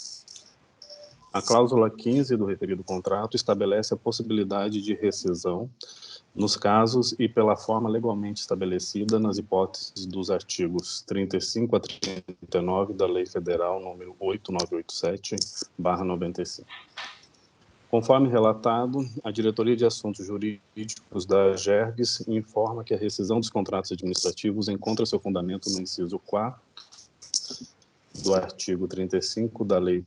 A cláusula 15 do referido contrato estabelece a possibilidade de rescisão nos casos e pela forma legalmente estabelecida nas hipóteses dos artigos 35 a 39 da Lei Federal número 8987/95. Conforme relatado, a Diretoria de Assuntos Jurídicos da Jergs informa que a rescisão dos contratos administrativos encontra seu fundamento no inciso 4 do artigo 35 da Lei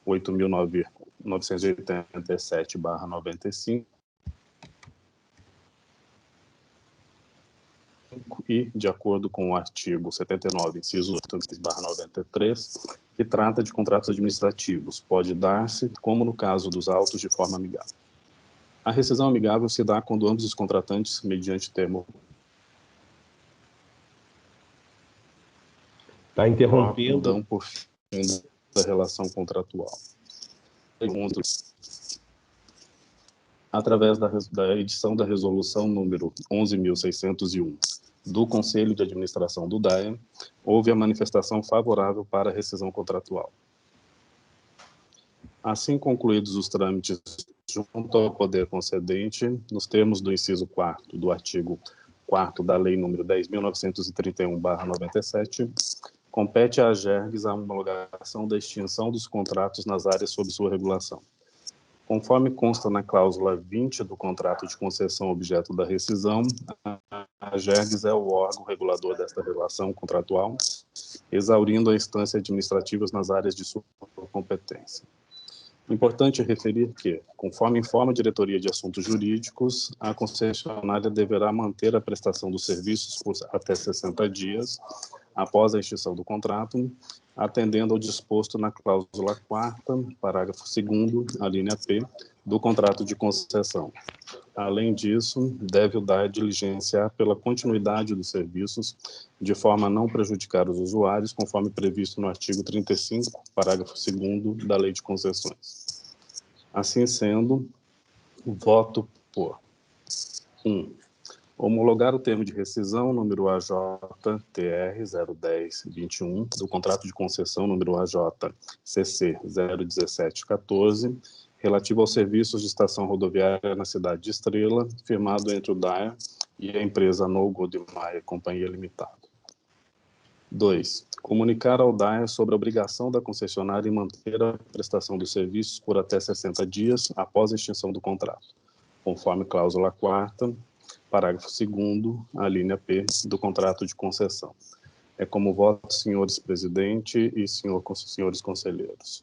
8.987/95 e de acordo com o artigo 79, inciso 8/93, que trata de contratos administrativos, pode dar-se, como no caso dos autos, de forma amigável. A rescisão amigável se dá quando ambos os contratantes, mediante termo... Está interrompendo. Dão por fim da relação contratual. Segundo, através da edição da resolução número 11.601 do Conselho de Administração do DAER, houve a manifestação favorável para a rescisão contratual. Assim concluídos os trâmites junto ao poder concedente, nos termos do inciso 4º do artigo 4º da Lei nº 10.931/97, compete à Jergs a homologação da extinção dos contratos nas áreas sob sua regulação. Conforme consta na cláusula 20 do contrato de concessão objeto da rescisão, a Jergs é o órgão regulador desta relação contratual, exaurindo a instância administrativas nas áreas de sua competência. Importante referir que, conforme informa a Diretoria de Assuntos Jurídicos, a concessionária deverá manter a prestação dos serviços por até 60 dias após a extinção do contrato, atendendo ao disposto na cláusula 4ª, parágrafo 2º, a linha P, do contrato de concessão. Além disso, deve o DAE diligenciar pela continuidade dos serviços, de forma a não prejudicar os usuários, conforme previsto no artigo 35, parágrafo 2º da Lei de Concessões. Assim sendo, voto por 1. Homologar o termo de rescisão número AJ-TR 010-21 do contrato de concessão número AJ-CC 017-14, relativo aos serviços de estação rodoviária na cidade de Estrela, firmado entre o DAE e a empresa No Goldmeier Companhia Limitada. 2. Comunicar ao DAE sobre a obrigação da concessionária em manter a prestação dos serviços por até 60 dias após a extinção do contrato, conforme cláusula 4ª, parágrafo 2º, a linha P, do contrato de concessão. É como voto, senhores presidente e senhores conselheiros.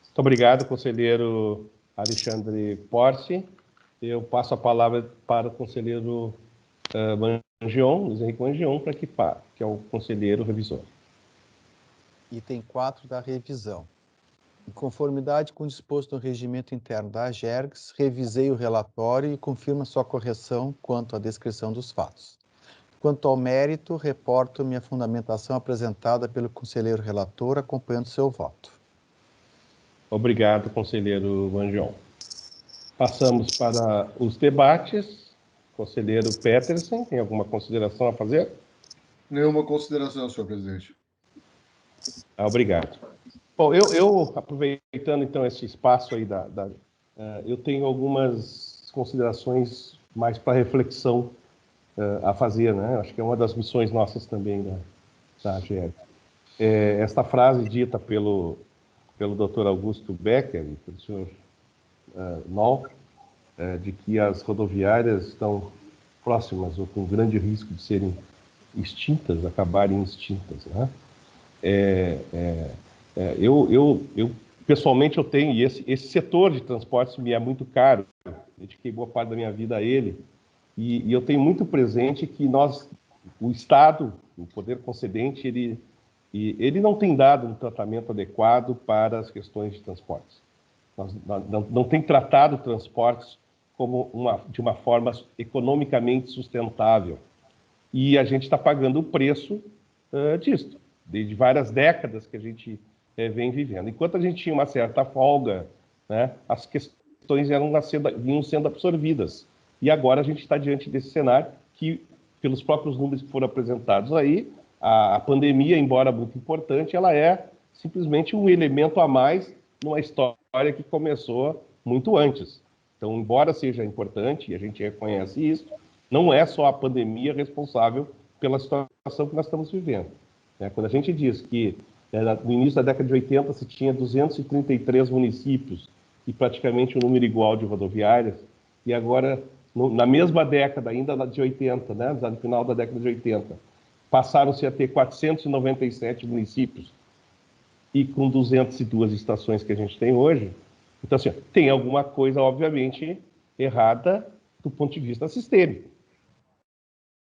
Muito obrigado, conselheiro Alexandre Porce. Eu passo a palavra para o conselheiro Mangion, Luiz Henrique Mangion, que é o conselheiro revisor. Item 4 da revisão. Em conformidade com o disposto no regimento interno da AGERGS, revisei o relatório e confirmo a sua correção quanto à descrição dos fatos. Quanto ao mérito, reporto minha fundamentação apresentada pelo conselheiro relator, acompanhando seu voto. Obrigado, conselheiro Mangion. Passamos para os debates. Conselheiro Peterson, tem alguma consideração a fazer? Nenhuma consideração, senhor presidente. Obrigado. Bom, eu aproveitando então esse espaço aí eu tenho algumas considerações mais para reflexão a fazer, né? Acho que é uma das missões nossas também da AGERG. Esta frase dita pelo Dr. Augusto Becker e pelo senhor Noll, de que as rodoviárias estão próximas ou com grande risco de serem extintas, acabarem extintas, né? Eu pessoalmente eu tenho, e esse setor de transportes me é muito caro, dediquei boa parte da minha vida a ele, e eu tenho muito presente que o Estado, o poder concedente, ele não tem dado um tratamento adequado para as questões de transportes. Não tem tratado transportes de uma forma economicamente sustentável. E a gente está pagando o preço disso, desde várias décadas que a gente vem vivendo. Enquanto a gente tinha uma certa folga, né, as questões vinham sendo absorvidas. E agora a gente está diante desse cenário que, pelos próprios números que foram apresentados aí, a pandemia, embora muito importante, ela é simplesmente um elemento a mais numa história que começou muito antes. Então, embora seja importante, e a gente reconhece isso, não é só a pandemia responsável pela situação que nós estamos vivendo. Quando a gente diz que no início da década de 80 se tinha 233 municípios e praticamente um número igual de rodoviárias, e agora, na mesma década, ainda de 80, né, no final da década de 80, passaram-se a ter 497 municípios e com 202 estações que a gente tem hoje. Então, assim, tem alguma coisa, obviamente, errada do ponto de vista sistêmico.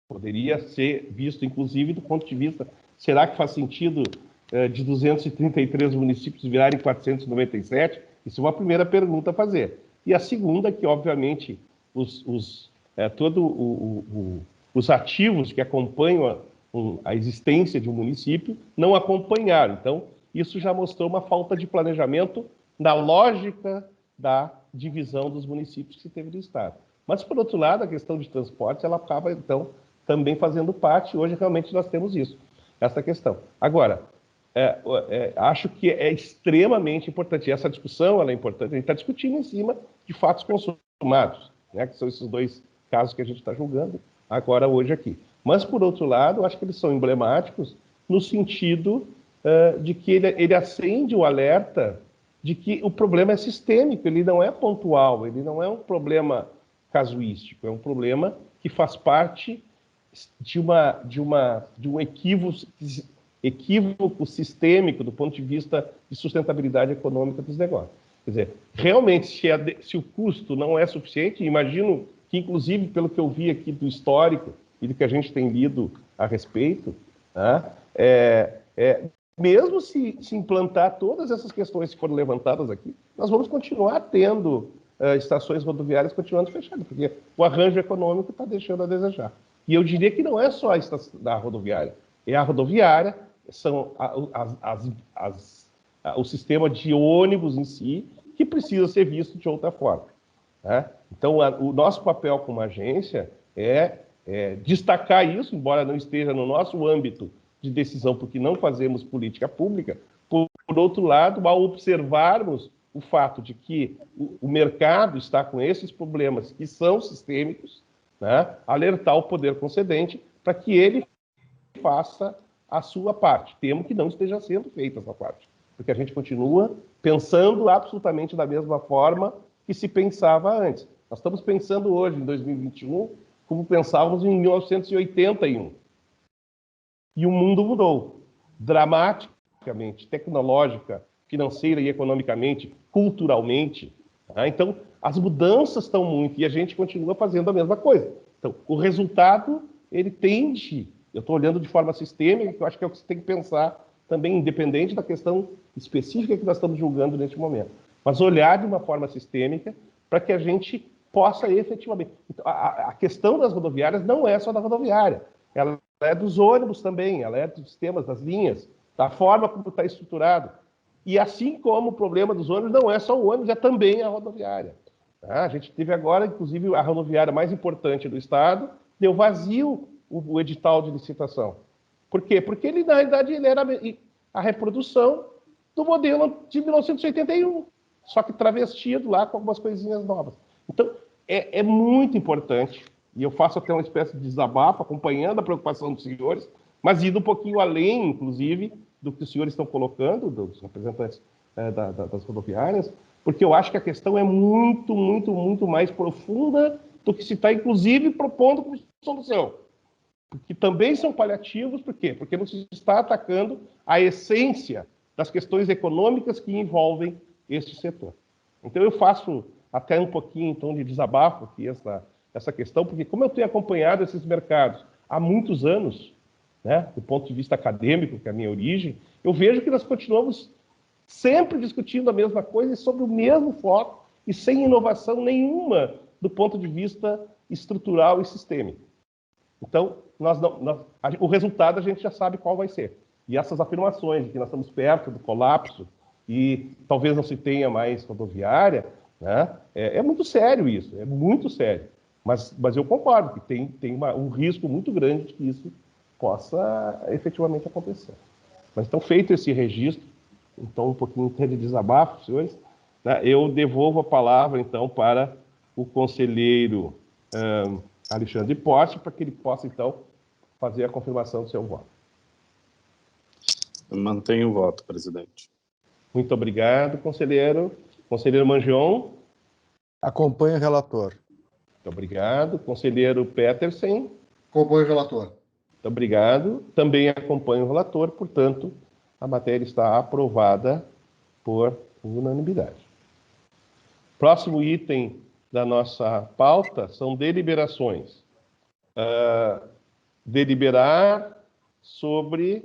Poderia ser visto, inclusive, do ponto de vista, será que faz sentido de 233 municípios virarem 497? Isso é uma primeira pergunta a fazer. E a segunda, que, obviamente, os ativos que acompanham a existência de um município não acompanharam. Então, isso já mostrou uma falta de planejamento na lógica da divisão dos municípios que se teve no Estado. Mas, por outro lado, a questão de transportes, ela acaba, então, também fazendo parte. Hoje, realmente, nós temos isso, essa questão. Agora, acho que é extremamente importante. Essa discussão ela é importante. A gente está discutindo em cima de fatos consumados, né, que são esses dois casos que a gente está julgando agora, hoje, aqui. Mas, por outro lado, acho que eles são emblemáticos no sentido de que ele acende o alerta de que o problema é sistêmico, ele não é pontual, ele não é um problema casuístico, é um problema que faz parte de um equívoco sistêmico do ponto de vista de sustentabilidade econômica dos negócios. Quer dizer, realmente, se o custo não é suficiente, imagino que, inclusive, pelo que eu vi aqui do histórico e do que a gente tem lido a respeito, né, mesmo se implantar todas essas questões que foram levantadas aqui, nós vamos continuar tendo estações rodoviárias continuando fechadas, porque o arranjo econômico está deixando a desejar. E eu diria que não é só a estação da rodoviária, é a rodoviária, são o sistema de ônibus em si, que precisa ser visto de outra forma. Né? Então, o nosso papel como agência é destacar isso, embora não esteja no nosso âmbito de decisão, porque não fazemos política pública. Por outro lado, ao observarmos o fato de que o mercado está com esses problemas que são sistêmicos, né, alertar o poder concedente para que ele faça a sua parte. Temo que não esteja sendo feita essa parte, porque a gente continua pensando absolutamente da mesma forma que se pensava antes. Nós estamos pensando hoje, em 2021, como pensávamos em 1981. E o mundo mudou dramaticamente, tecnológica, financeira e economicamente, culturalmente. Tá? Então, as mudanças estão muito e a gente continua fazendo a mesma coisa. Então, o resultado, ele tende, eu estou olhando de forma sistêmica, que eu acho que é o que você tem que pensar também, independente da questão específica que nós estamos julgando neste momento, mas olhar de uma forma sistêmica para que a gente possa efetivamente... Então, a questão das rodoviárias não é só da rodoviária, ela é dos ônibus também, ela é dos sistemas, das linhas, da forma como está estruturado. E assim como o problema dos ônibus não é só o ônibus, é também a rodoviária. Tá? A gente teve agora, inclusive, a rodoviária mais importante do Estado, deu vazio o edital de licitação. Por quê? Porque ele, na realidade, ele era a reprodução do modelo de 1981, só que travestido lá com algumas coisinhas novas. Então, é muito importante, e eu faço até uma espécie de desabafo, acompanhando a preocupação dos senhores, mas indo um pouquinho além, inclusive, do que os senhores estão colocando, dos representantes das rodoviárias, porque eu acho que a questão é muito, muito, muito mais profunda do que se está, inclusive, propondo como solução. Porque também são paliativos, por quê? Porque não se está atacando a essência das questões econômicas que envolvem este setor. Então, eu faço até um pouquinho, em tom de desabafo, aqui essa questão, porque como eu tenho acompanhado esses mercados há muitos anos, né, do ponto de vista acadêmico, que é a minha origem, eu vejo que nós continuamos sempre discutindo a mesma coisa e sobre o mesmo foco e sem inovação nenhuma do ponto de vista estrutural e sistêmico. Então, o resultado a gente já sabe qual vai ser. E essas afirmações de que nós estamos perto do colapso e talvez não se tenha mais rodoviária, né, é muito sério isso, é muito sério. Mas eu concordo que tem um risco muito grande de que isso possa efetivamente acontecer. Mas então, feito esse registro, então um pouquinho de desabafo, senhores, né, eu devolvo a palavra, então, para o conselheiro Alexandre Posse, para que ele possa, então, fazer a confirmação do seu voto. Eu mantenho o voto, presidente. Muito obrigado, conselheiro. Conselheiro Mangion. Acompanho o relator. Muito obrigado. Conselheiro Petersen. Acompanho o relator. Muito obrigado. Também acompanho o relator, portanto, a matéria está aprovada por unanimidade. Próximo item da nossa pauta são deliberações. Deliberar sobre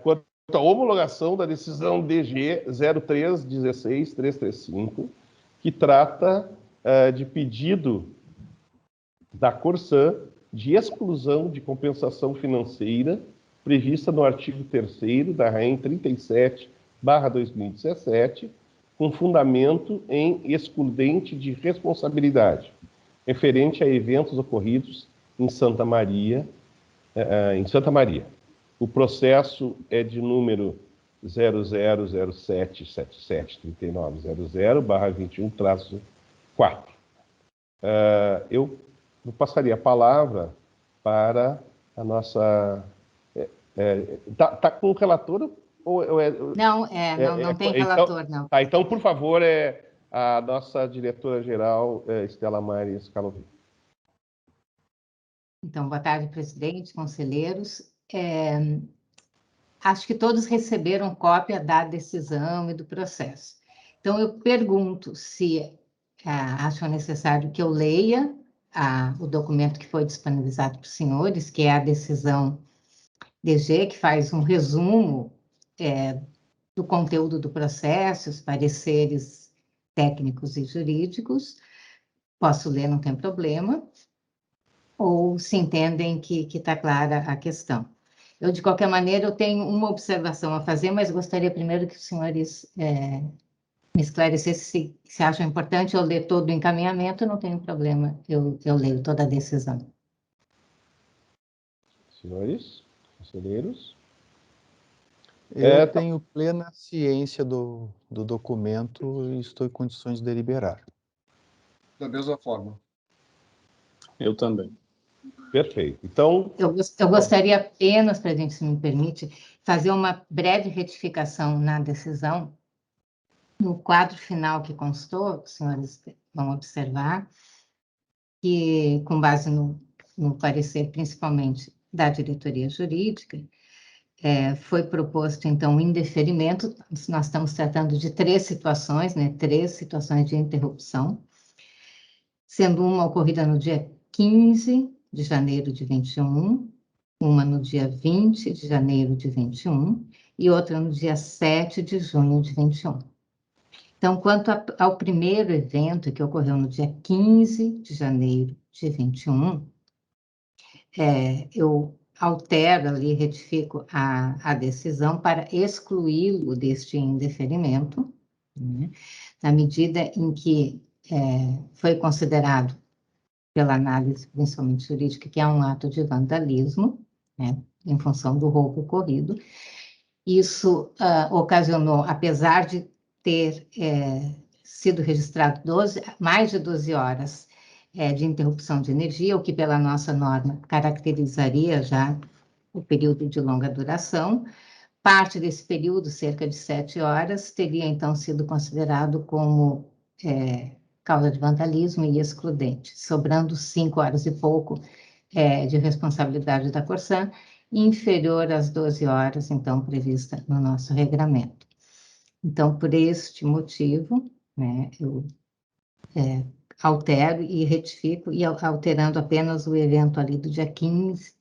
quanto à homologação da decisão DG 03-16-335, que trata de pedido da Corsan de exclusão de compensação financeira prevista no artigo 3º da REN 37/2017, com fundamento em excludente de responsabilidade, referente a eventos ocorridos em Santa Maria. O processo é de número 0007773900/21-4. Eu passaria a palavra para a nossa... Tá com o relator? Não tem relator, então, não. Tá, então, por favor, a nossa diretora-geral, Estela Maris Calovi. Então, boa tarde, presidente, conselheiros. Acho que todos receberam cópia da decisão e do processo. Então, eu pergunto se acham necessário que eu leia o documento que foi disponibilizado para os senhores, que é a decisão DG, que faz um resumo do conteúdo do processo, os pareceres técnicos e jurídicos. Posso ler, não tem problema. Ou se entendem que está clara a questão. Eu, de qualquer maneira, eu tenho uma observação a fazer, mas gostaria primeiro que os senhores me esclarecessem se acham importante eu ler todo o encaminhamento, não tenho problema, eu leio toda a decisão. Senhores, conselheiros? Eu tenho plena ciência do documento e estou em condições de deliberar. Da mesma forma. Eu também. Perfeito. Então, eu gostaria apenas, presidente, se me permite, fazer uma breve retificação na decisão. No quadro final que constou, os senhores vão observar, que, com base no parecer, principalmente da diretoria jurídica, foi proposto, então, o indeferimento. Nós estamos tratando de 3 situações, né? 3 situações de interrupção, sendo uma ocorrida no dia 15 de janeiro de 21, uma no dia 20 de janeiro de 21 e outra no dia 7 de junho de 21. Então, quanto ao primeiro evento, que ocorreu no dia 15 de janeiro de 21, eu altero ali, retifico a decisão para excluí-lo deste indeferimento, né, na medida em que foi considerado, pela análise principalmente jurídica, que é um ato de vandalismo, né, em função do roubo ocorrido. Isso ocasionou, apesar de ter sido registrado mais de 12 horas de interrupção de energia, o que pela nossa norma caracterizaria já o período de longa duração. Parte desse período, cerca de 7 horas, teria então sido considerado como causa de vandalismo e excludente, sobrando 5 horas e pouco de responsabilidade da Corsan, inferior às 12 horas, então, prevista no nosso regramento. Então, por este motivo, né, eu altero e retifico, e alterando apenas o evento ali do dia 15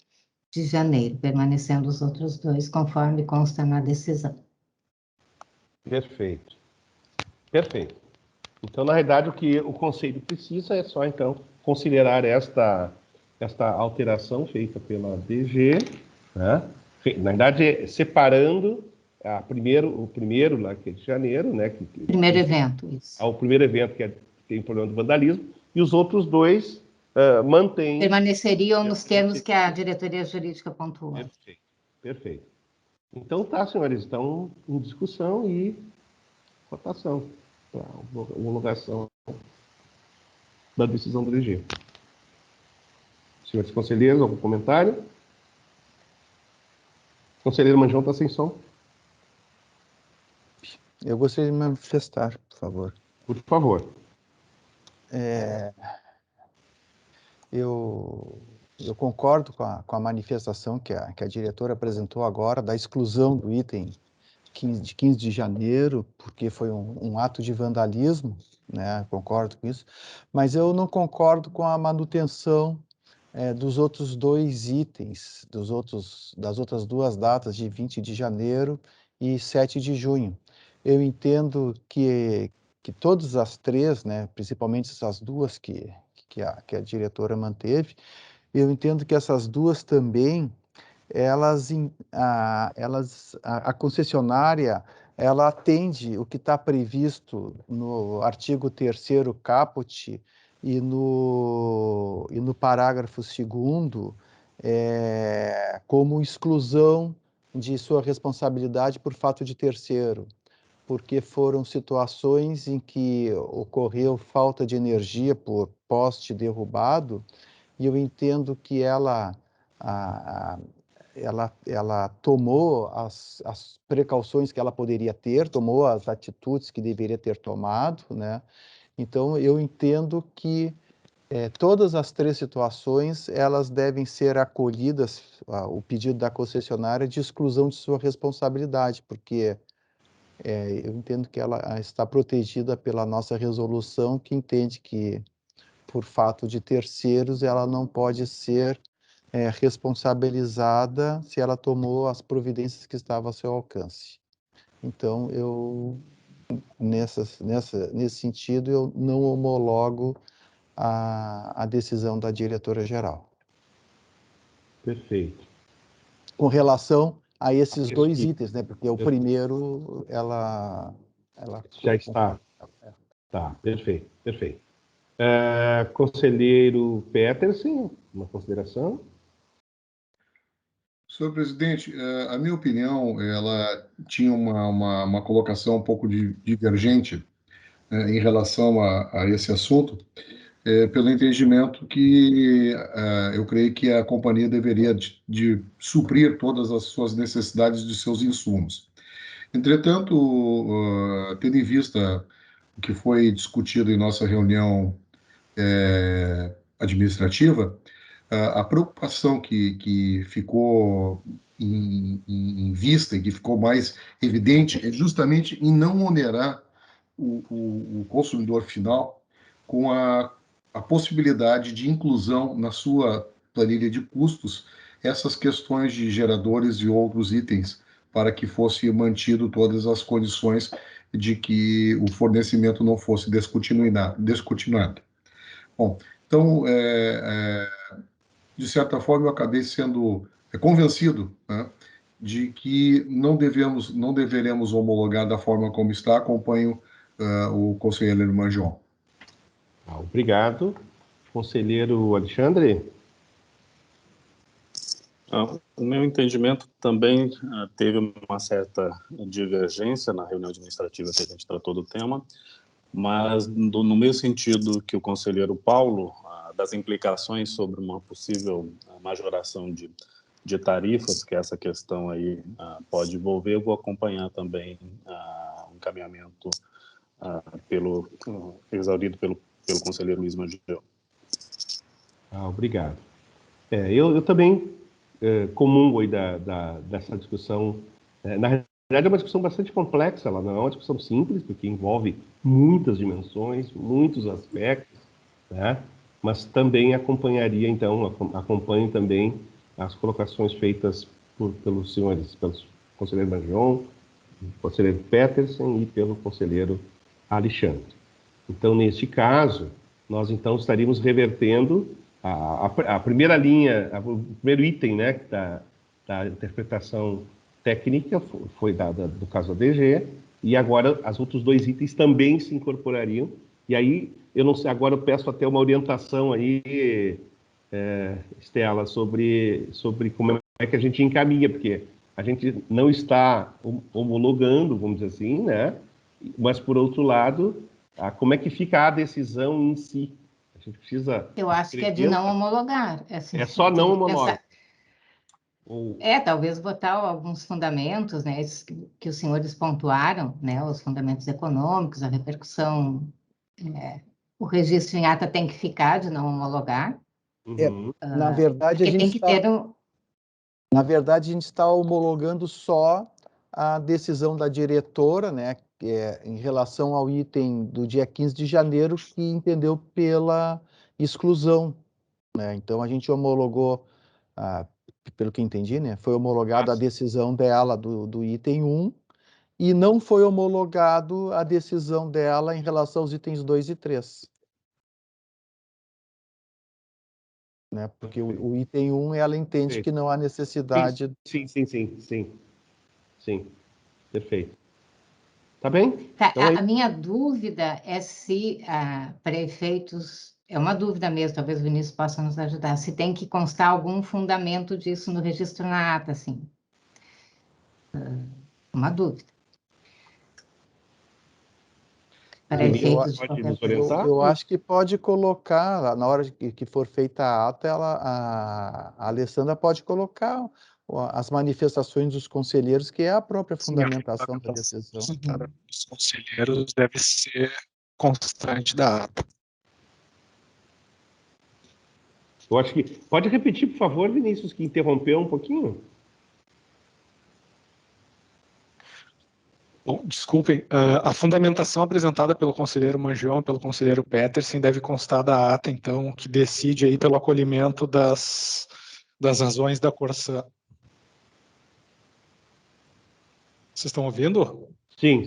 de janeiro, permanecendo os outros 2, conforme consta na decisão. perfeito. Perfeito. Então, na realidade, o que o Conselho precisa é só, então, considerar esta alteração feita pela DG, né? Na verdade, separando o primeiro lá, que é de janeiro, né? Primeiro evento, isso. O primeiro evento, que tem problema de vandalismo, e os outros 2 mantêm... Permaneceriam nos termos que a diretoria jurídica pontuou. Perfeito, perfeito. Então, tá, senhores, estão em discussão e votação para homologação da decisão do DG. Senhores conselheiros, algum comentário? Conselheiro Manjão está sem som. Eu gostaria de me manifestar, por favor. Por favor. Eu concordo com a manifestação que a diretora apresentou agora, da exclusão do item 15 de janeiro, porque foi um ato de vandalismo, né? Concordo com isso, mas eu não concordo com a manutenção dos outros 2 itens, das outras 2 datas, de 20 de janeiro e 7 de junho. Eu entendo que todas as 3, né, principalmente essas 2 que a diretora manteve, eu entendo que essas 2 também, a concessionária, ela atende o que está previsto no artigo 3º caput e no parágrafo 2º, como exclusão de sua responsabilidade por fato de terceiro, porque foram situações em que ocorreu falta de energia por poste derrubado, e eu entendo que ela tomou as precauções que ela poderia ter, tomou as atitudes que deveria ter tomado, né? Então, eu entendo que todas as 3 situações, elas devem ser acolhidas, o pedido da concessionária de exclusão de sua responsabilidade, porque eu entendo que ela está protegida pela nossa resolução, que entende que, por fato de terceiros, ela não pode ser responsabilizada se ela tomou as providências que estavam a seu alcance. Então, nesse sentido, eu não homologo a decisão da diretora-geral. Perfeito. Com relação a esses dois itens, né? Porque o primeiro, ela já está. Tá, perfeito, perfeito. Conselheiro Petersen, uma consideração? Senhor presidente, a minha opinião, ela tinha uma colocação um pouco divergente em relação a esse assunto, pelo entendimento que eu creio que a companhia deveria de suprir todas as suas necessidades de seus insumos. Entretanto, tendo em vista o que foi discutido em nossa reunião administrativa, a preocupação que ficou em vista e que ficou mais evidente é justamente em não onerar o consumidor final com a possibilidade de inclusão na sua planilha de custos essas questões de geradores e outros itens para que fosse mantido todas as condições de que o fornecimento não fosse descontinuado. Bom, então, de certa forma, eu acabei sendo convencido, né, de que não deveremos homologar da forma como está. Acompanho o conselheiro Manjon. Obrigado. Conselheiro Alexandre? O meu entendimento também teve uma certa divergência na reunião administrativa que a gente tratou do tema, mas no mesmo sentido que o conselheiro Paulo, das implicações sobre uma possível majoração de tarifas, que essa questão aí pode envolver, eu vou acompanhar também o encaminhamento exaurido pelo conselheiro Luiz Mangione. Obrigado. Eu também comungo aí dessa discussão. Na realidade, é uma discussão bastante complexa, ela não é uma discussão simples, porque envolve muitas dimensões, muitos aspectos, né? Mas também acompanho também as colocações feitas pelos conselheiro Mangione, conselheiro Petersen e pelo conselheiro Alexandre. Então, neste caso, nós então estaríamos revertendo a primeira linha, o primeiro item, né, da interpretação técnica foi do caso da DG, e agora os outros dois itens também se incorporariam. E aí, eu não sei, agora eu peço até uma orientação aí, Estela, sobre como é que a gente encaminha, porque a gente não está homologando, vamos dizer assim, né? Mas, por outro lado, como é que fica a decisão em si? A gente precisa... Eu acho que é de não homologar. Assim, só não homologar. Talvez botar alguns fundamentos, né, que os senhores pontuaram, né, os fundamentos econômicos, a repercussão, o registro em ata tem que ficar de não homologar. Na verdade, a gente está homologando só a decisão da diretora, né, em relação ao item do dia 15 de janeiro, que entendeu pela exclusão, né? Então, a gente homologou, pelo que entendi, né, foi homologada a decisão dela do item 1, e não foi homologado a decisão dela em relação aos itens 2 e 3. Né? Porque o item 1, ela entende que não há necessidade... Sim. Perfeito. Tá bem? Tá, então, a minha dúvida é se, para efeitos... É uma dúvida mesmo, talvez o Vinícius possa nos ajudar. Se tem que constar algum fundamento disso no registro na ata, assim. Uma dúvida. Para efeitos de qualquer coisa. Eu acho que pode colocar, na hora que for feita a ata, a Alessandra pode colocar as manifestações dos conselheiros, que é a própria fundamentação da decisão. Os conselheiros deve ser constante da ata. Eu acho que... Pode repetir, por favor, Vinícius, que interrompeu um pouquinho? Bom, desculpem, a fundamentação apresentada pelo conselheiro Mangione, pelo conselheiro Petersen, deve constar da ata, então, que decide aí pelo acolhimento das das razões da Corsã. Vocês estão ouvindo? Sim.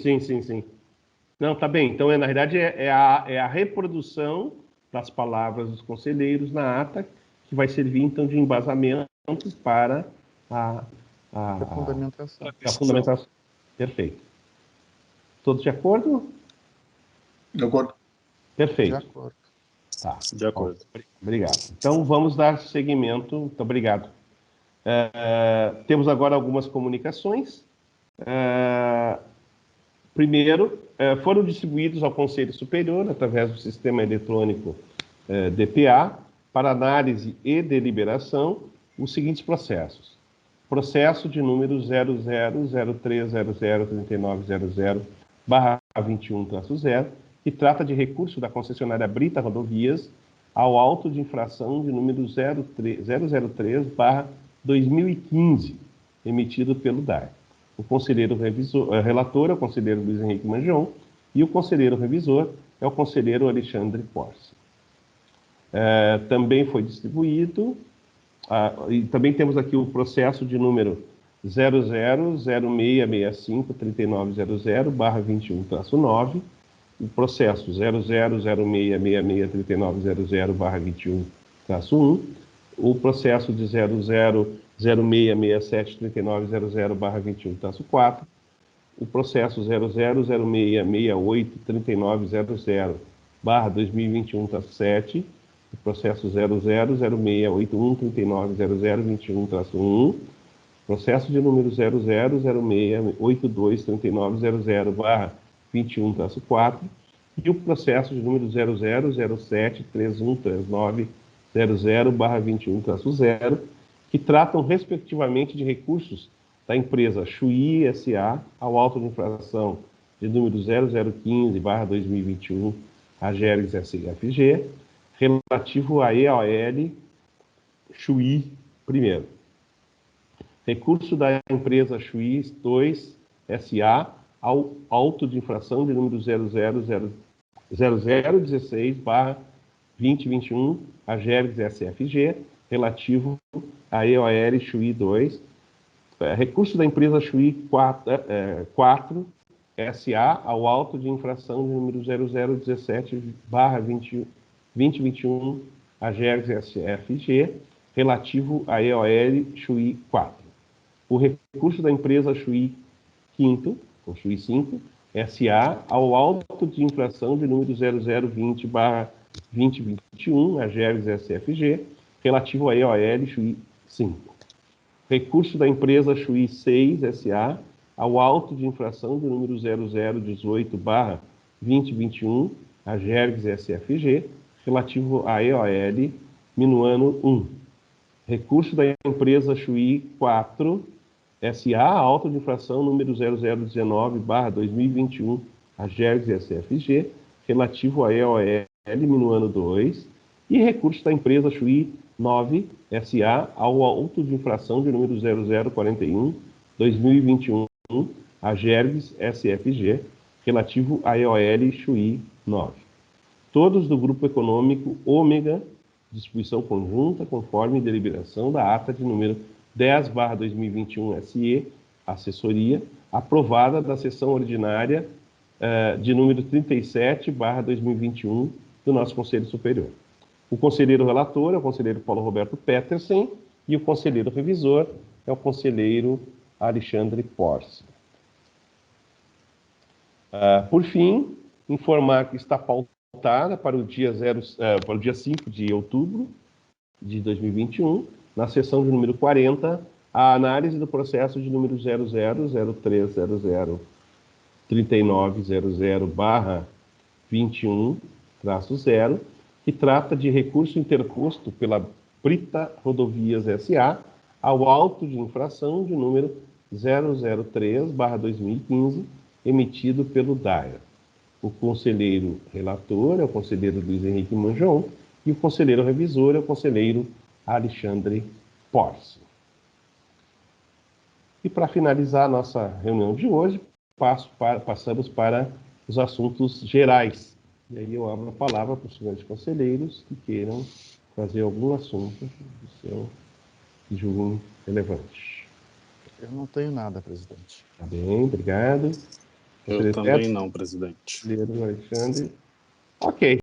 Não, tá bem. Então, na realidade, é a reprodução das palavras dos conselheiros na ata que vai servir, então, de embasamento para a fundamentação. Perfeito. Todos de acordo? De acordo. Perfeito. De acordo. Tá. De acordo. Obrigado. Então, vamos dar seguimento. Muito obrigado. Temos agora algumas comunicações. Primeiro, foram distribuídos ao Conselho Superior, através do sistema eletrônico DPA, para análise e deliberação, os seguintes processos. Processo de número 0003003900/21-0, que trata de recurso da concessionária Brita Rodovias ao auto de infração de número 003/2015, emitido pelo DAR. O conselheiro relator é o conselheiro Luiz Henrique Mangion e o conselheiro revisor é o conselheiro Alexandre Porce. Também foi distribuído, e também temos aqui o processo de número 0006653900/21-9, o processo 0006663900/21-1, o processo de 0006673900/21-4, o processo 0006683900/2021-7, o processo 000681390021-1, processo de número 0006823900/21-4 e o processo de número 0007313900/21-0, que tratam respectivamente de recursos da empresa Chuí S.A. ao auto de infração de número 0015/2021 AGERGS SFG, relativo a EOL Chuí I. Recurso da empresa Chuí 2 S.A. ao auto de infração de número 0016/2021 AGERGS SFG, relativo a EOL Chuí 2. Recurso da empresa Chuí 4 S.A. ao auto de infração de número 0017/2021 AGERGS SFG, relativo a EOL Chuí 4. O recurso da empresa Chuí 5, ou Chuí 5, S.A. ao auto de infração de número 0020/2021 AGERGS SFG, relativo a EOL Chuí 5. Recurso da empresa Chuí 6 S.A. ao auto de infração de número 0018/2021 AGERGS SFG, relativo a EOL Minuano 1. Recurso da empresa Chuí 4 S.A. auto de infração número 0019/2021 AGERGS SFG, relativo a EOL Minuano 2. E recurso da empresa Chuí 9 S.A. ao auto de infração de número 0041/2021 AGERGS SFG, relativo a EOL Chuí 9. Todos do Grupo Econômico Ômega, distribuição conjunta, conforme deliberação da ata de número 10/2021 SE, assessoria, aprovada da sessão ordinária de número 37/2021 do nosso Conselho Superior. O conselheiro relator é o conselheiro Paulo Roberto Petersen e o conselheiro revisor é o conselheiro Alexandre Porce. Por fim, informar que está pautada para o dia 5 de outubro de 2021, na sessão de número 40, a análise do processo de número 000300/21-0, que trata de recurso interposto pela Brita Rodovias S.A. ao auto de infração de número 003/2015, emitido pelo DAER. O conselheiro relator é o conselheiro Luiz Henrique Mangion e o conselheiro revisor é o conselheiro Alexandre Porce. E para finalizar a nossa reunião de hoje, passamos para os assuntos gerais. E aí eu abro a palavra para os senhores conselheiros que queiram fazer algum assunto do seu julgam relevante. Eu não tenho nada, presidente. Tá bem, obrigado. Eu também não, presidente. Alexandre. Ok.